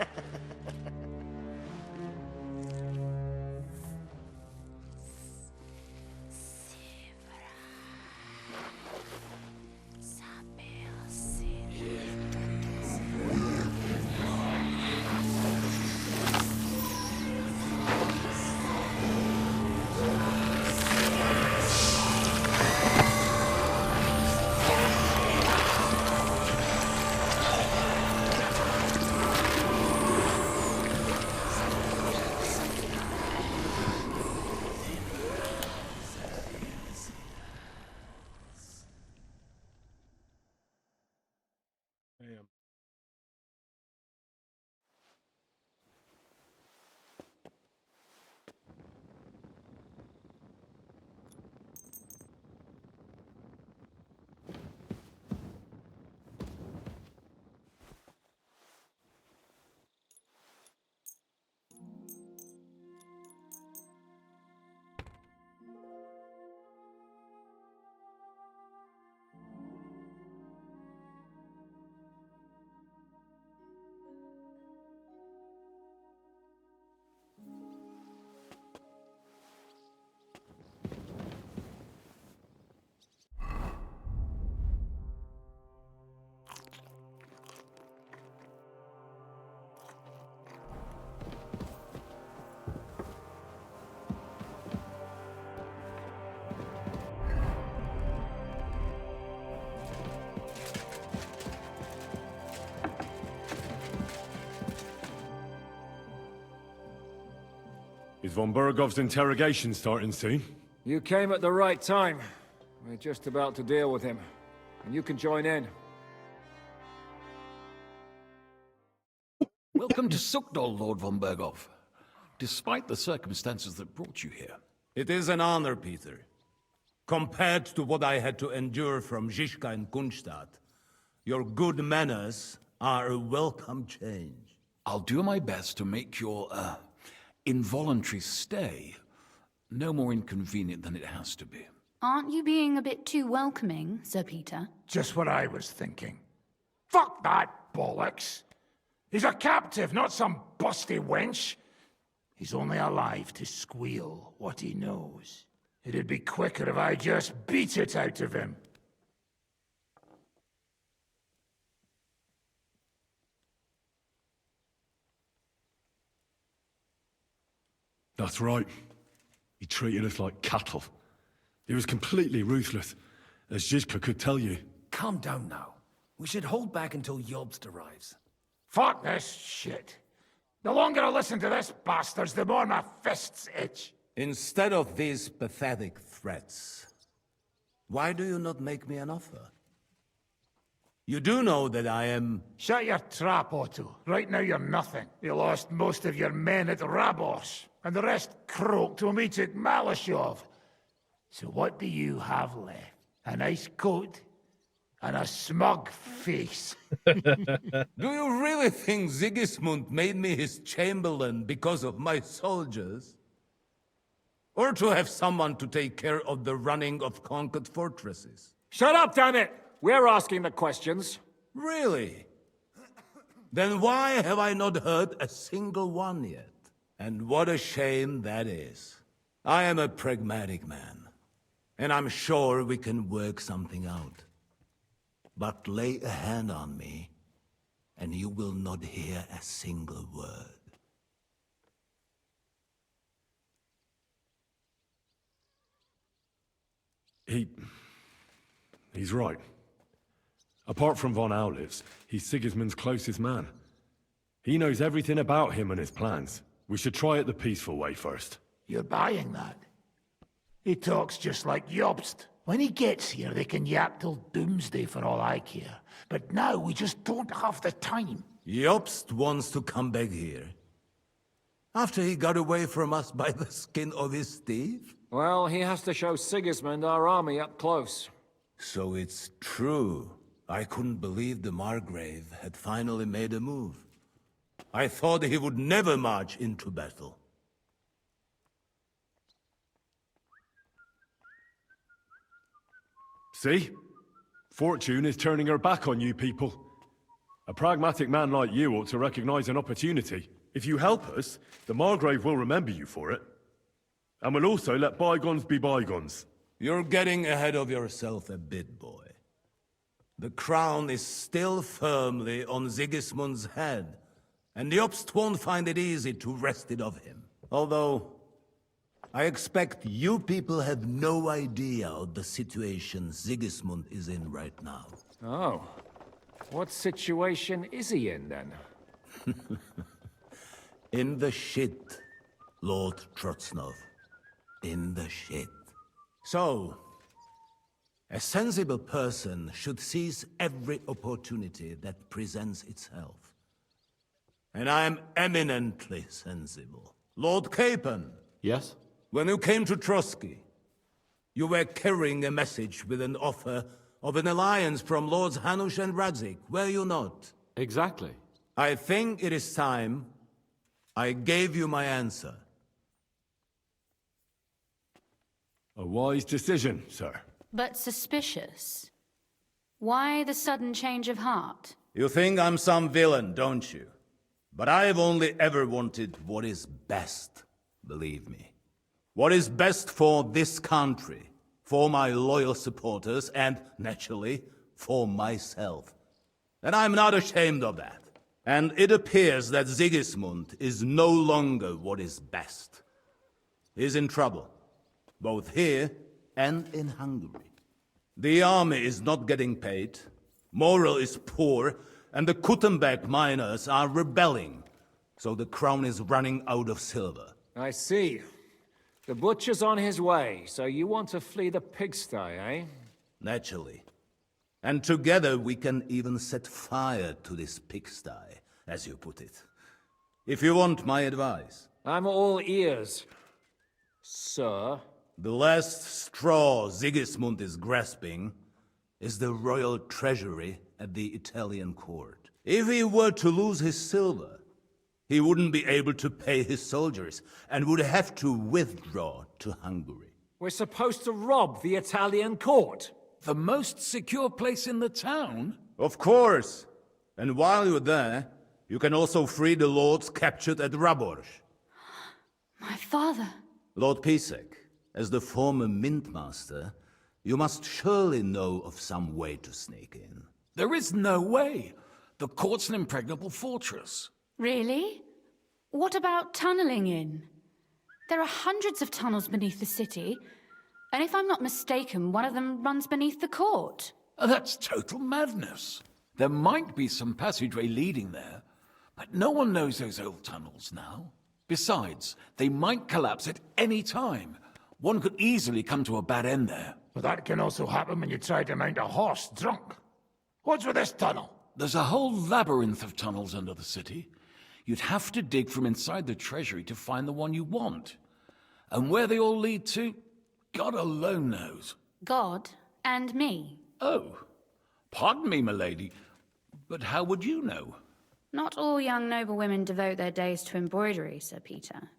Is von Bergov's interrogation starting soon? You came at the right time. We're just about to deal with him. And you can join in. Welcome to Sukdal, Lord von Bergov. Despite the circumstances that brought you here. It is an honor, Peter. Compared to what I had to endure from Zizka and Kunstadt, your good manners are a welcome change. I'll do my best to make your, involuntary stay no more inconvenient than it has to be. Aren't you being a bit too welcoming, Sir Peter? Just what I was thinking. Fuck that bollocks! He's a captive, not some busty wench. He's only alive to squeal what he knows. It'd be quicker if I just beat it out of him. That's right. He treated us like cattle. He was completely ruthless, as Zizka could tell you. Calm down now. We should hold back until Jobst arrives. Fuck this shit. The longer I listen to this bastards, the more my fists itch. Instead of these pathetic threats, why do you not make me an offer? You do know that I am... Shut your trap, Otto. Right now you're nothing. You lost most of your men at Rabos, and the rest croaked when we took Malashov. So what do you have left? A nice coat? And a smug face. Do you really think Sigismund made me his chamberlain because of my soldiers? Or to have someone to take care of the running of conquered fortresses? Shut up, damn it! We're asking the questions. Really? Then why have I not heard a single one yet? And what a shame that is. I am a pragmatic man, and I'm sure we can work something out. But lay a hand on me, and you will not hear a single word. He's right. Apart from von Aulitz, he's Sigismund's closest man. He knows everything about him and his plans. We should try it the peaceful way first. You're buying that? He talks just like Jobst. When he gets here, they can yap till doomsday for all I care. But now we just don't have the time. Jobst wants to come back here. After he got away from us by the skin of his teeth? Well, he has to show Sigismund our army up close. So it's true. I couldn't believe the Margrave had finally made a move. I thought he would never march into battle. See? Fortune is turning her back on you people. A pragmatic man like you ought to recognize an opportunity. If you help us, the Margrave will remember you for it. And will also let bygones be bygones. You're getting ahead of yourself a bit, boy. The crown is still firmly on Sigismund's head, and Jobst won't find it easy to wrest it of him. Although, I expect you people have no idea of the situation Sigismund is in right now. Oh. What situation is he in, then? In the shit, Lord Trotznov. In the shit. So, a sensible person should seize every opportunity that presents itself. And I am eminently sensible. Lord Capon. Yes? When you came to Trotsky, you were carrying a message with an offer of an alliance from Lords Hanush and Radzik, were you not? Exactly. I think it is time I gave you my answer. A wise decision, sir. But suspicious. Why the sudden change of heart? You think I'm some villain, don't you? But I've only ever wanted what is best, believe me. What is best for this country, for my loyal supporters, and, naturally, for myself. And I'm not ashamed of that. And it appears that Sigismund is no longer what is best. He's in trouble, both here and in Hungary. The army is not getting paid, morale is poor, and the Kuttenberg miners are rebelling, so the crown is running out of silver. I see. The butcher's on his way, so you want to flee the pigsty, eh? Naturally. And together we can even set fire to this pigsty, as you put it. If you want my advice. I'm all ears, sir. The last straw Sigismund is grasping is the royal treasury at the Italian court. If he were to lose his silver, he wouldn't be able to pay his soldiers and would have to withdraw to Hungary. We're supposed to rob the Italian court. The most secure place in the town? Of course. And while you're there, you can also free the lords captured at Raborj. My father. Lord Pisek, as the former mintmaster, you must surely know of some way to sneak in. There is no way. The court's an impregnable fortress. Really? What about tunneling in? There are hundreds of tunnels beneath the city, and if I'm not mistaken, one of them runs beneath the court. That's total madness. There might be some passageway leading there, but no one knows those old tunnels now. Besides, they might collapse at any time. One could easily come to a bad end there. But that can also happen when you try to mount a horse drunk. What's with this tunnel? There's a whole labyrinth of tunnels under the city. You'd have to dig from inside the treasury to find the one you want. And where they all lead to, God alone knows. God and me. Oh, pardon me, milady, but how would you know? Not all young noblewomen devote their days to embroidery, Sir Peter.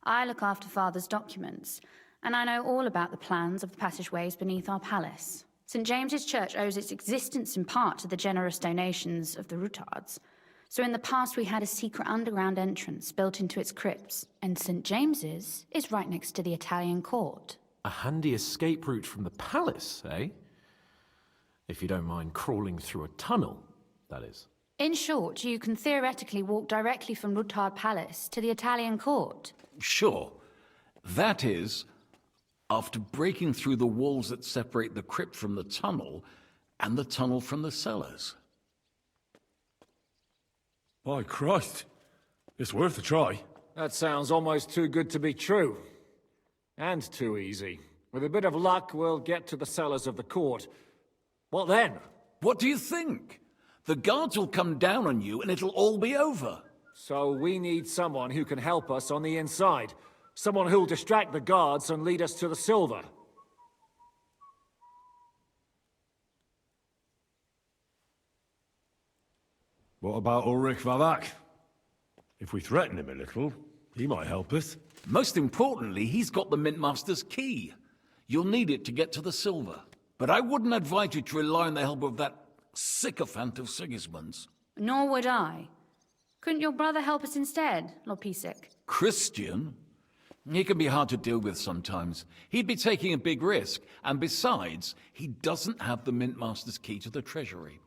I look after Father's documents, and I know all about the plans of the passageways beneath our palace. St. James's Church owes its existence in part to the generous donations of the Routards. So in the past we had a secret underground entrance built into its crypts, and St. James's is right next to the Italian court. A handy escape route from the palace, eh? If you don't mind crawling through a tunnel, that is. In short, you can theoretically walk directly from Ruttard Palace to the Italian court. Sure. That is, after breaking through the walls that separate the crypt from the tunnel, and the tunnel from the cellars. By Christ. It's worth a try. That sounds almost too good to be true. And too easy. With a bit of luck, we'll get to the cellars of the court. What then? What do you think? The guards will come down on you and it'll all be over. So we need someone who can help us on the inside. Someone who'll distract the guards and lead us to the silver. What about Ulrich Vavak? If we threaten him a little, he might help us. Most importantly, he's got the Mintmaster's key. You'll need it to get to the silver. But I wouldn't advise you to rely on the help of that sycophant of Sigismund's. Nor would I. Couldn't your brother help us instead, Lord Pisak? Christian? He can be hard to deal with sometimes. He'd be taking a big risk, and besides, he doesn't have the Mintmaster's key to the treasury.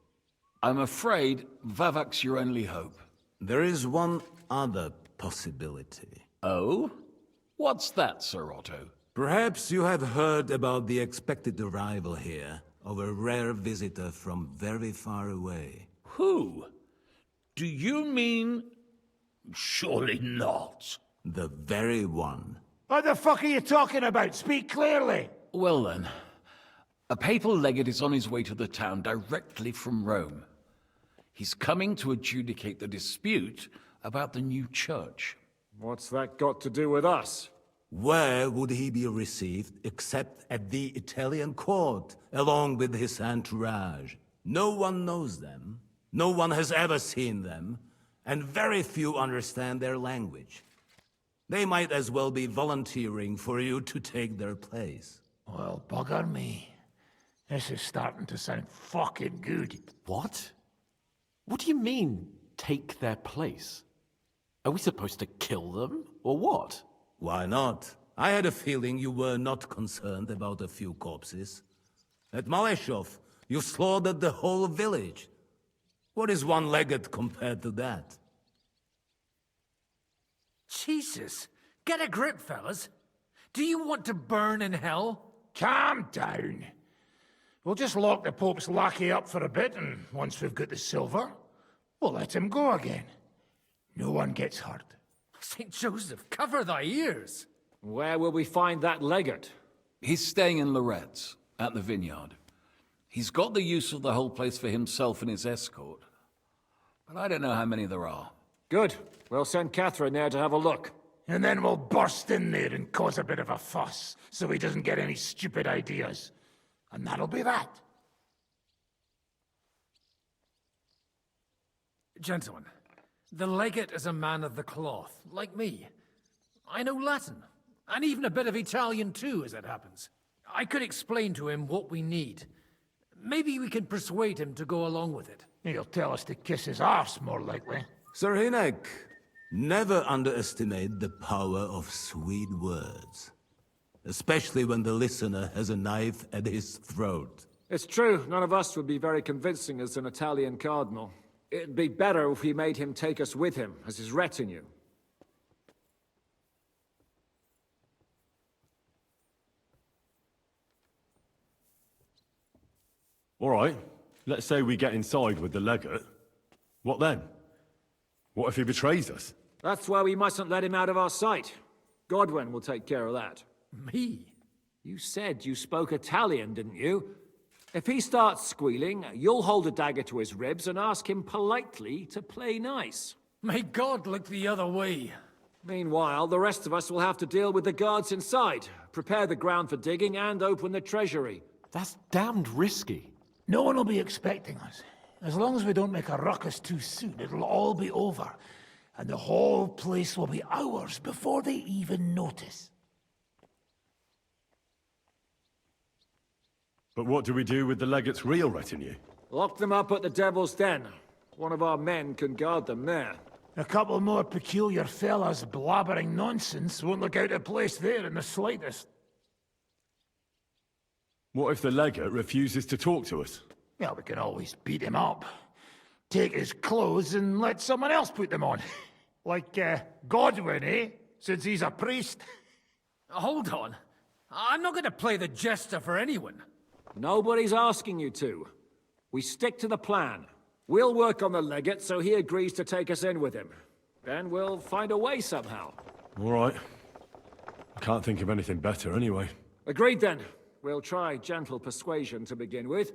I'm afraid Vavak's your only hope. There is one other possibility. Oh? What's that, Sir Otto? Perhaps you have heard about the expected arrival here of a rare visitor from very far away. Who? Do you mean... Surely not. The very one. What the fuck are you talking about? Speak clearly. Well then, a papal legate is on his way to the town directly from Rome. He's coming to adjudicate the dispute about the new church. What's that got to do with us? Where would he be received except at the Italian court, along with his entourage? No one knows them, no one has ever seen them, and very few understand their language. They might as well be volunteering for you to take their place. Well, bugger me. This is starting to sound fucking good. What? What do you mean, take their place? Are we supposed to kill them, or what? Why not? I had a feeling you were not concerned about a few corpses. At Maleshov, you slaughtered the whole village. What is one legate compared to that? Jesus, get a grip, fellas. Do you want to burn in hell? Calm down. We'll just lock the Pope's lackey up for a bit, and once we've got the silver, we'll let him go again. No one gets hurt. St. Joseph, cover thy ears. Where will we find that legate? He's staying in Loretz, at the vineyard. He's got the use of the whole place for himself and his escort. But I don't know how many there are. Good. We'll send Catherine there to have a look. And then we'll burst in there and cause a bit of a fuss, so he doesn't get any stupid ideas. And that'll be that. Gentlemen, the legate is a man of the cloth, like me. I know Latin, and even a bit of Italian too, as it happens. I could explain to him what we need. Maybe we can persuade him to go along with it. He'll tell us to kiss his arse, more likely. Sir Hinek, never underestimate the power of sweet words. Especially when the listener has a knife at his throat. It's true, none of us would be very convincing as an Italian cardinal. It'd be better if we made him take us with him, as his retinue. All right, let's say we get inside with the legate. What then? What if he betrays us? That's why we mustn't let him out of our sight. Godwin will take care of that. Me? You said you spoke Italian, didn't you? If he starts squealing, you'll hold a dagger to his ribs and ask him politely to play nice. May God look the other way. Meanwhile, the rest of us will have to deal with the guards inside, prepare the ground for digging, and open the treasury. That's damned risky. No one will be expecting us. As long as we don't make a ruckus too soon, it'll all be over. And the whole place will be ours before they even notice. But what do we do with the legate's real retinue? Lock them up at the Devil's Den. One of our men can guard them there. A couple more peculiar fellas blabbering nonsense won't look out of place there in the slightest. What if the legate refuses to talk to us? Well, we can always beat him up. Take his clothes and let someone else put them on. Like, Godwin, eh? Since he's a priest. Hold on. I'm not going to play the jester for anyone. Nobody's asking you to. We stick to the plan. We'll work on the legate so he agrees to take us in with him. Then we'll find a way somehow. All right. I can't think of anything better anyway. Agreed then. We'll try gentle persuasion to begin with.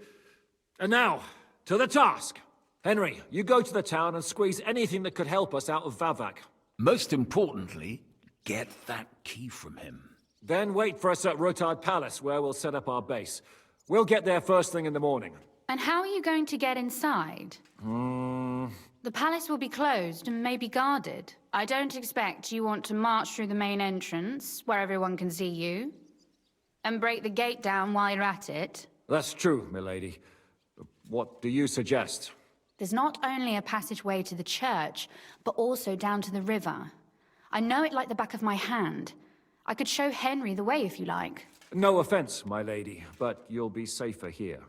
And now, to the task. Henry, you go to the town and squeeze anything that could help us out of Vavak. Most importantly, get that key from him. Then wait for us at Rotard Palace, where we'll set up our base. We'll get there first thing in the morning. And how are you going to get inside? The palace will be closed and may be guarded. I don't expect you want to march through the main entrance, where everyone can see you, and break the gate down while you're at it. That's true, milady. What do you suggest? There's not only a passageway to the church, but also down to the river. I know it like the back of my hand. I could show Henry the way if you like. No offense, my lady, but you'll be safer here.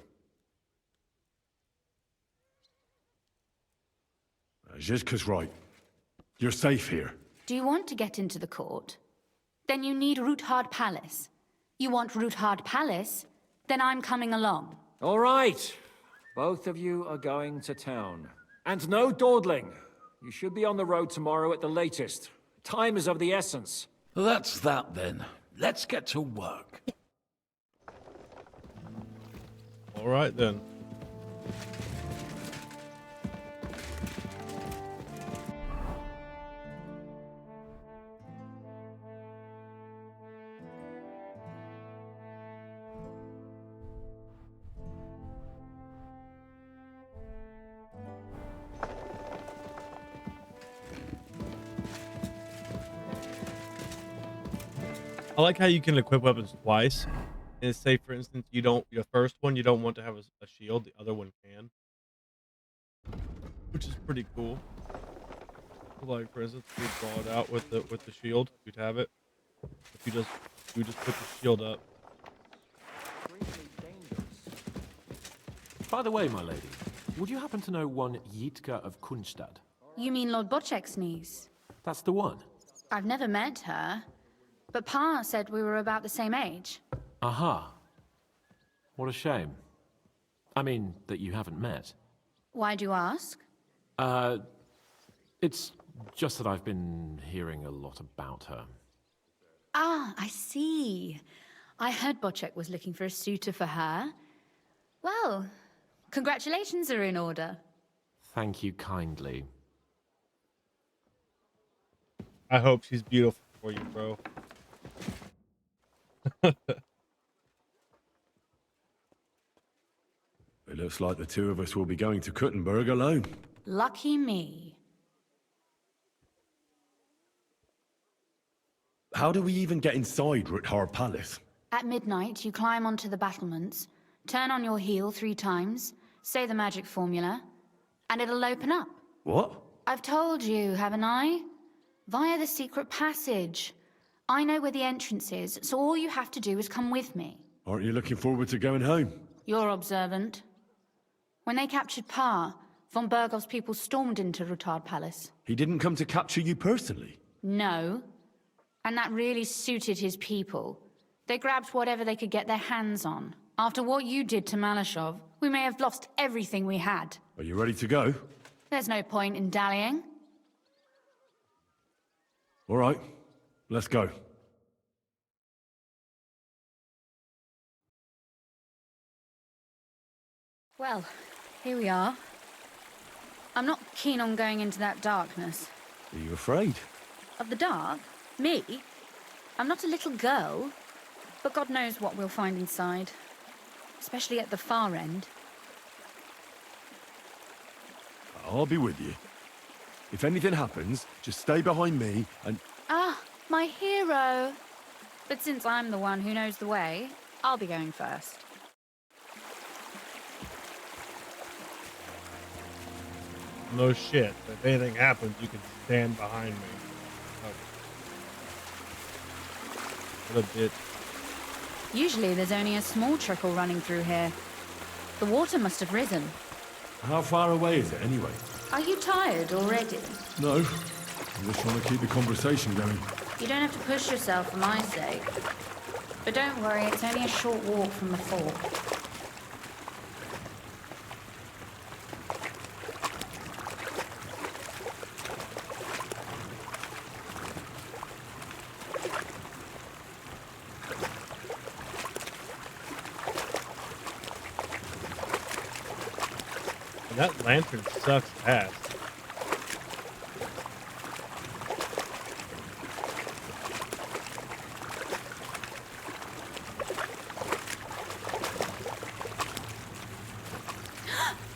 Zizka's right. You're safe here. Do you want to get into the court? Then you need Roothard Palace. You want Roothard Palace? Then I'm coming along. All right. Both of you are going to town. And no dawdling. You should be on the road tomorrow at the latest. Time is of the essence. That's that then. Let's get to work. All right then. I like how you can equip weapons twice. And say, for instance, your first one you don't want to have a shield, the other one can, which is pretty cool. Like, for instance, if you draw it out with the shield, you'd have it. If you just put the shield up. By the way, my lady, would you happen to know one Yitka of Kunstad? You mean Lord Bocek's niece? That's the one. I've never met her, but Pa said we were about the same age. Aha. What a shame. I mean, that you haven't met. Why do you ask? It's just that I've been hearing a lot about her. Ah, I see. I heard Bocek was looking for a suitor for her. Well, congratulations are in order. Thank you kindly. I hope she's beautiful for you, bro. It looks like the two of us will be going to Kuttenberg alone. Lucky me. How do we even get inside Roothard Palace? At midnight, you climb onto the battlements, turn on your heel 3 times, say the magic formula, and it'll open up. What? I've told you, haven't I? Via the secret passage. I know where the entrance is, so all you have to do is come with me. Aren't you looking forward to going home? You're observant. When they captured Pa, von Bergov's people stormed into Roothard Palace. He didn't come to capture you personally? No. And that really suited his people. They grabbed whatever they could get their hands on. After what you did to Malashov, we may have lost everything we had. Are you ready to go? There's no point in dallying. All right, let's go. Well, here we are. I'm not keen on going into that darkness. Are you afraid? Of the dark? Me? I'm not a little girl. But God knows what we'll find inside. Especially at the far end. I'll be with you. If anything happens, just stay behind me and... Ah, my hero! But since I'm the one who knows the way, I'll be going first. No shit. If anything happens, you can stand behind me. Okay. What a bitch. Usually there's only a small trickle running through here. The water must have risen. How far away is it, anyway? Are you tired already? No. I'm just trying to keep the conversation going. You don't have to push yourself for my sake. But don't worry, it's only a short walk from the fort. That lantern sucks ass.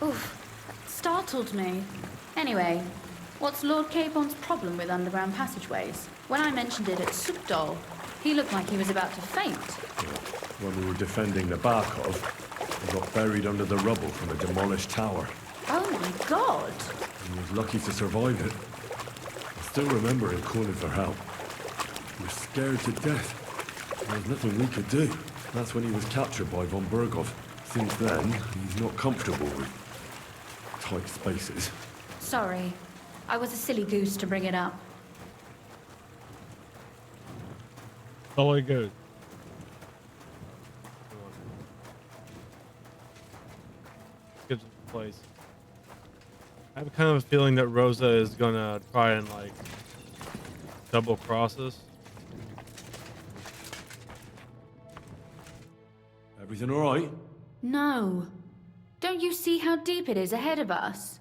Oof, startled me. Anyway, what's Lord Capon's problem with underground passageways? When I mentioned it at Sukdol, he looked like he was about to faint. When we were defending the Barkov, we got buried under the rubble from a demolished tower. Oh my god! He was lucky to survive it. I still remember him calling for help. He was scared to death. There was nothing we could do. That's when he was captured by von Berghoff. Since then, he's not comfortable with tight spaces. Sorry. I was a silly goose to bring it up. Oh, it goes. Get to the place. I have kind of a feeling that Rosa is gonna try and like double cross us. Everything all right? No. Don't you see how deep it is ahead of us?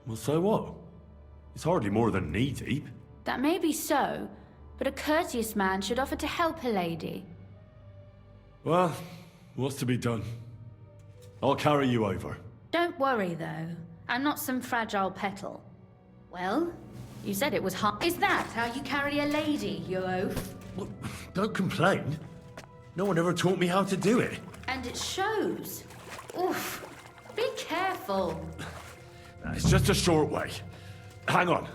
Well, so what? It's hardly more than knee deep. That may be so, but a courteous man should offer to help a lady. Well, what's to be done? I'll carry you over. Don't worry, though. I'm not some fragile petal. Well, you said it was hard. Is that how you carry a lady, you oaf? Well, don't complain. No one ever taught me how to do it. And it shows. Oof. Be careful. It's just a short way. Hang on.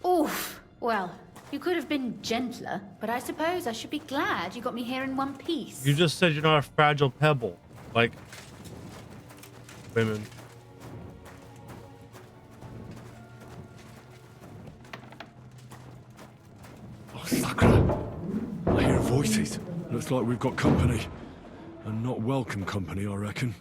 Oof. Well, you could have been gentler, but I suppose I should be glad you got me here in one piece. You just said you're not a fragile pebble, like women. Oh, Sakura! I hear voices. Looks like we've got company. And not welcome company, I reckon.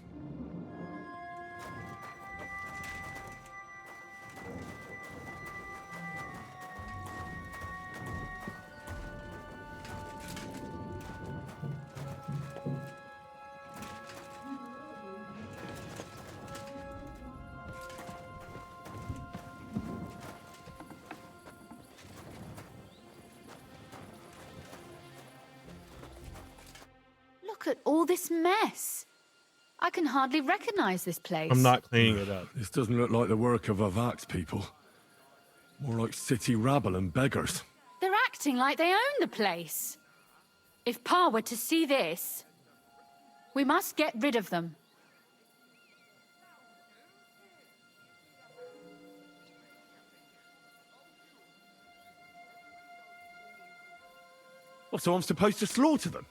Look at all this mess. I can hardly recognize this place. I'm not cleaning it up. This doesn't look like the work of Avak's people. More like city rabble and beggars. They're acting like they own the place. If Pa were to see this, we must get rid of them. Oh, so I'm supposed to slaughter them?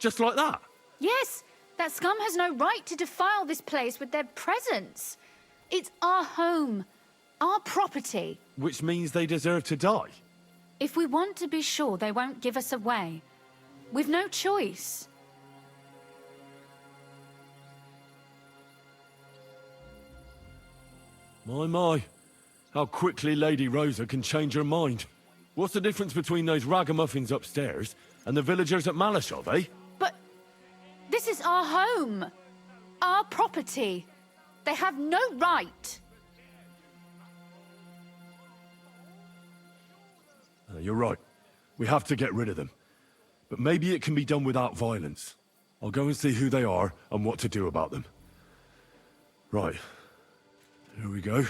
Just like that? Yes, that scum has no right to defile this place with their presence. It's our home, our property. Which means they deserve to die. If we want to be sure they won't give us away, we've no choice. My. How quickly Lady Rosa can change her mind. What's the difference between those ragamuffins upstairs and the villagers at Malashov, eh? But this is our home, our property. They have no right. You're right. We have to get rid of them. But maybe it can be done without violence. I'll go and see who they are and what to do about them. Right. Here we go.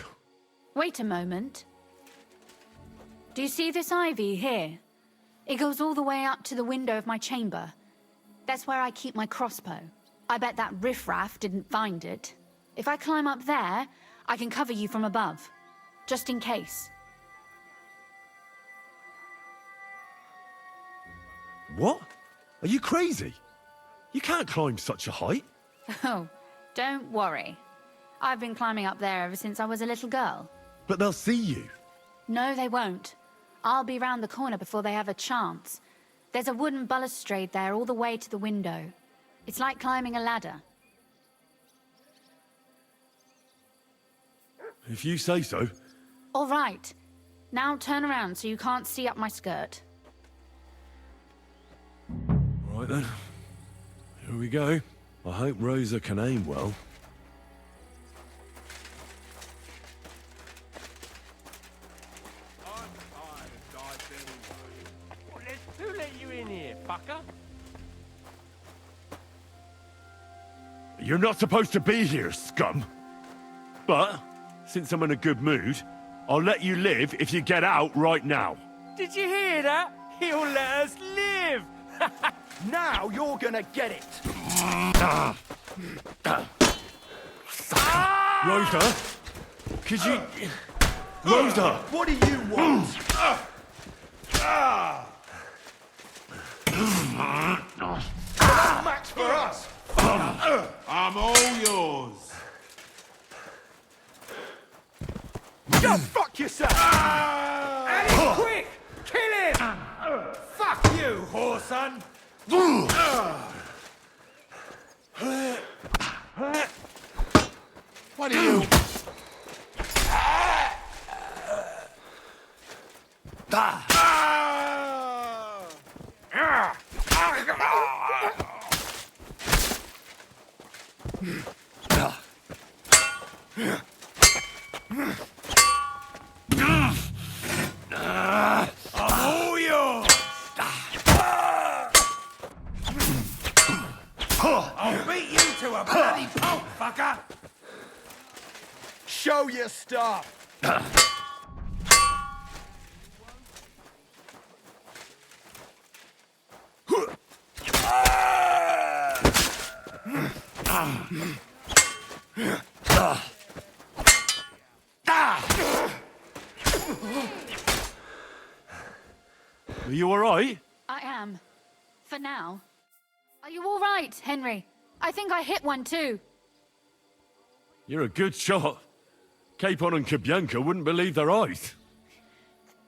Wait a moment. Do you see this ivy here? It goes all the way up to the window of my chamber. That's where I keep my crossbow. I bet that riffraff didn't find it. If I climb up there, I can cover you from above. Just in case. What? Are you crazy? You can't climb such a height. Oh, don't worry. I've been climbing up there ever since I was a little girl. But they'll see you. No, they won't. I'll be round the corner before they have a chance. There's a wooden balustrade there all the way to the window. It's like climbing a ladder. If you say so. All right. Now turn around so you can't see up my skirt. Right then. Here we go. I hope Rosa can aim well. Who let you in here, fucker? You're not supposed to be here, scum. But, since I'm in a good mood, I'll let you live if you get out right now. Did you hear that? He'll let us live! Now you're gonna get it! Rosa? Could you... Rosa! What do you want? No match for us! I'm all yours. Go fuck yourself! Eddie, quick! Kill him! Fuck you, whoreson! What are you? I'm all yours! I'll beat you to a bloody pulp, fucker! Show your stuff! Are you alright? I am. For now. Are you all right, Henry? I think I hit one too. You're a good shot. Capon and Kabianka wouldn't believe their eyes.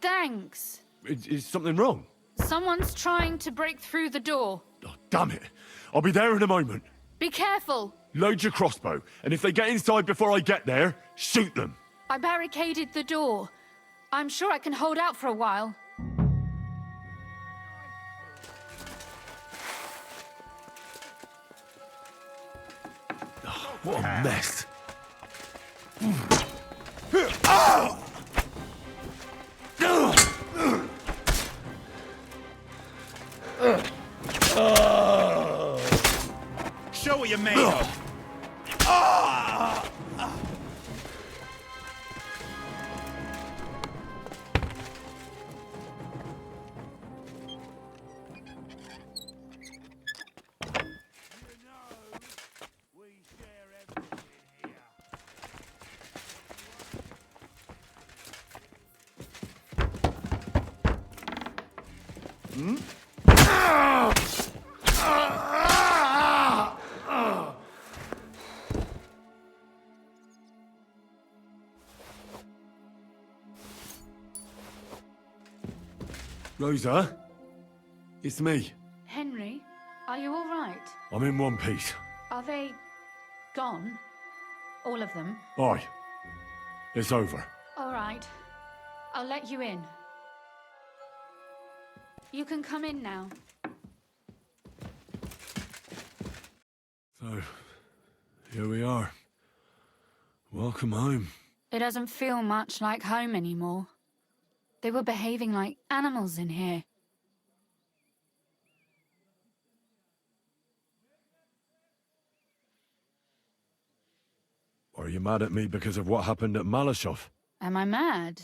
Thanks. Is something wrong? Someone's trying to break through the door. Oh, damn it. I'll be there in a moment. Be careful. Load your crossbow, and if they get inside before I get there, shoot them. I barricaded the door. I'm sure I can hold out for a while. What a mess. Show what you're made of. Rosa? It's me. Henry, are you all right? I'm in one piece. Are they gone? All of them? Aye. It's over. All right. I'll let you in. You can come in now. So, here we are. Welcome home. It doesn't feel much like home anymore. They were behaving like animals in here. Are you mad at me because of what happened at Malashov? Am I mad?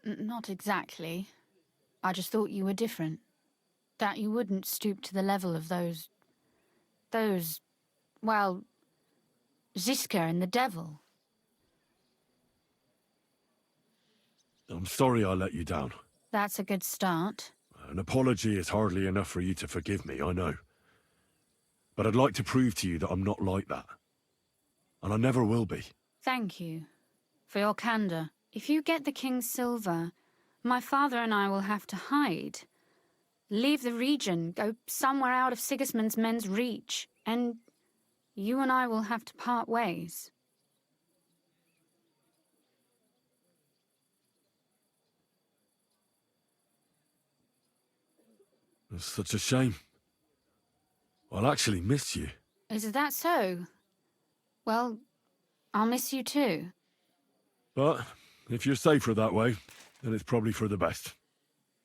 Not exactly. I just thought you were different. That you wouldn't stoop to the level of those... well... Ziska and the devil. I'm sorry I let you down. That's a good start. An apology is hardly enough for you to forgive me, I know. But I'd like to prove to you that I'm not like that. And I never will be. Thank you for your candor. If you get the king's silver, my father and I will have to hide. Leave the region, go somewhere out of Sigismund's men's reach, and you and I will have to part ways. It's such a shame. I'll actually miss you. Is that so? Well, I'll miss you too. But if you're safer that way, then it's probably for the best.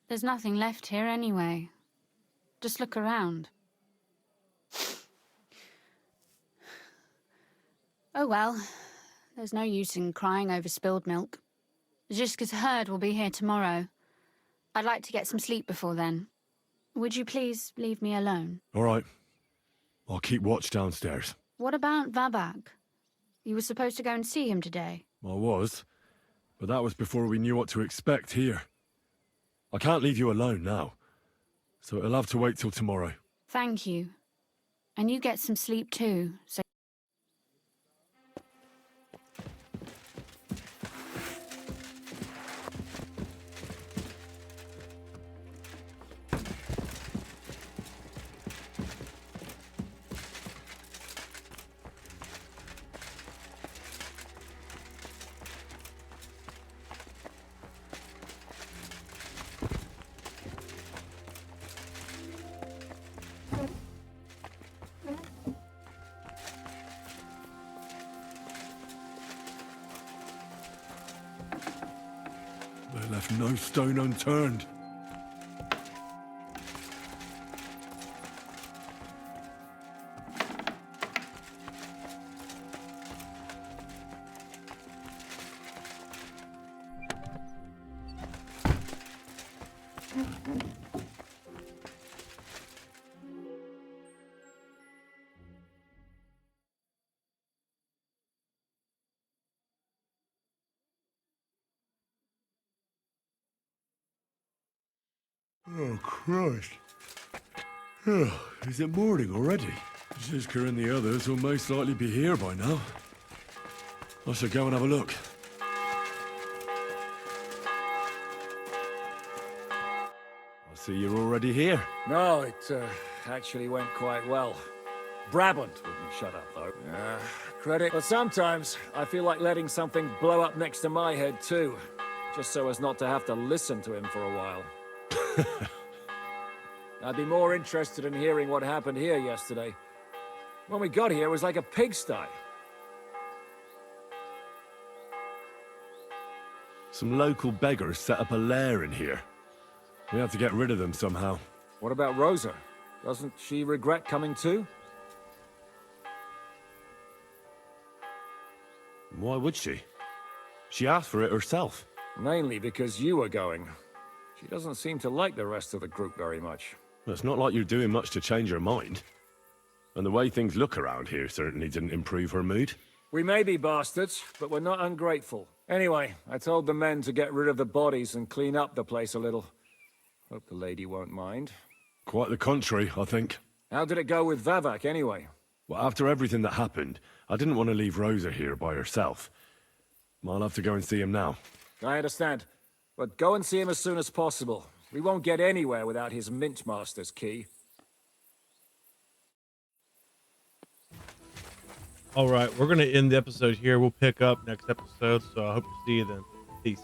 There's nothing left here anyway. Just look around. Oh well, there's no use in crying over spilled milk. Ziska's herd will be here tomorrow. I'd like to get some sleep before then. Would you please leave me alone? All right. I'll keep watch downstairs. What about Vabak? You were supposed to go and see him today. I was, but that was before we knew what to expect here. I can't leave you alone now, so it'll have to wait till tomorrow. Thank you. And you get some sleep too, so... They left no stone unturned. Oh, Christ. Oh, is it morning already? Ziska and the others will most likely be here by now. I should go and have a look. I see you're already here. No, it actually went quite well. Brabant wouldn't shut up, though. Credit. But sometimes I feel like letting something blow up next to my head, too. Just so as not to have to listen to him for a while. I'd be more interested in hearing what happened here yesterday. When we got here, it was like a pigsty. Some local beggars set up a lair in here. We have to get rid of them somehow. What about Rosa? Doesn't she regret coming too? Why would she? She asked for it herself. Mainly because you were going. She doesn't seem to like the rest of the group very much. Well, it's not like you're doing much to change her mind. And the way things look around here certainly didn't improve her mood. We may be bastards, but we're not ungrateful. Anyway, I told the men to get rid of the bodies and clean up the place a little. Hope the lady won't mind. Quite the contrary, I think. How did it go with Vavak, anyway? Well, after everything that happened, I didn't want to leave Rosa here by herself. I'll have to go and see him now. I understand. But go and see him as soon as possible. We won't get anywhere without his Mintmaster's key. All right, we're going to end the episode here. We'll pick up next episode, so I hope to see you then. Peace.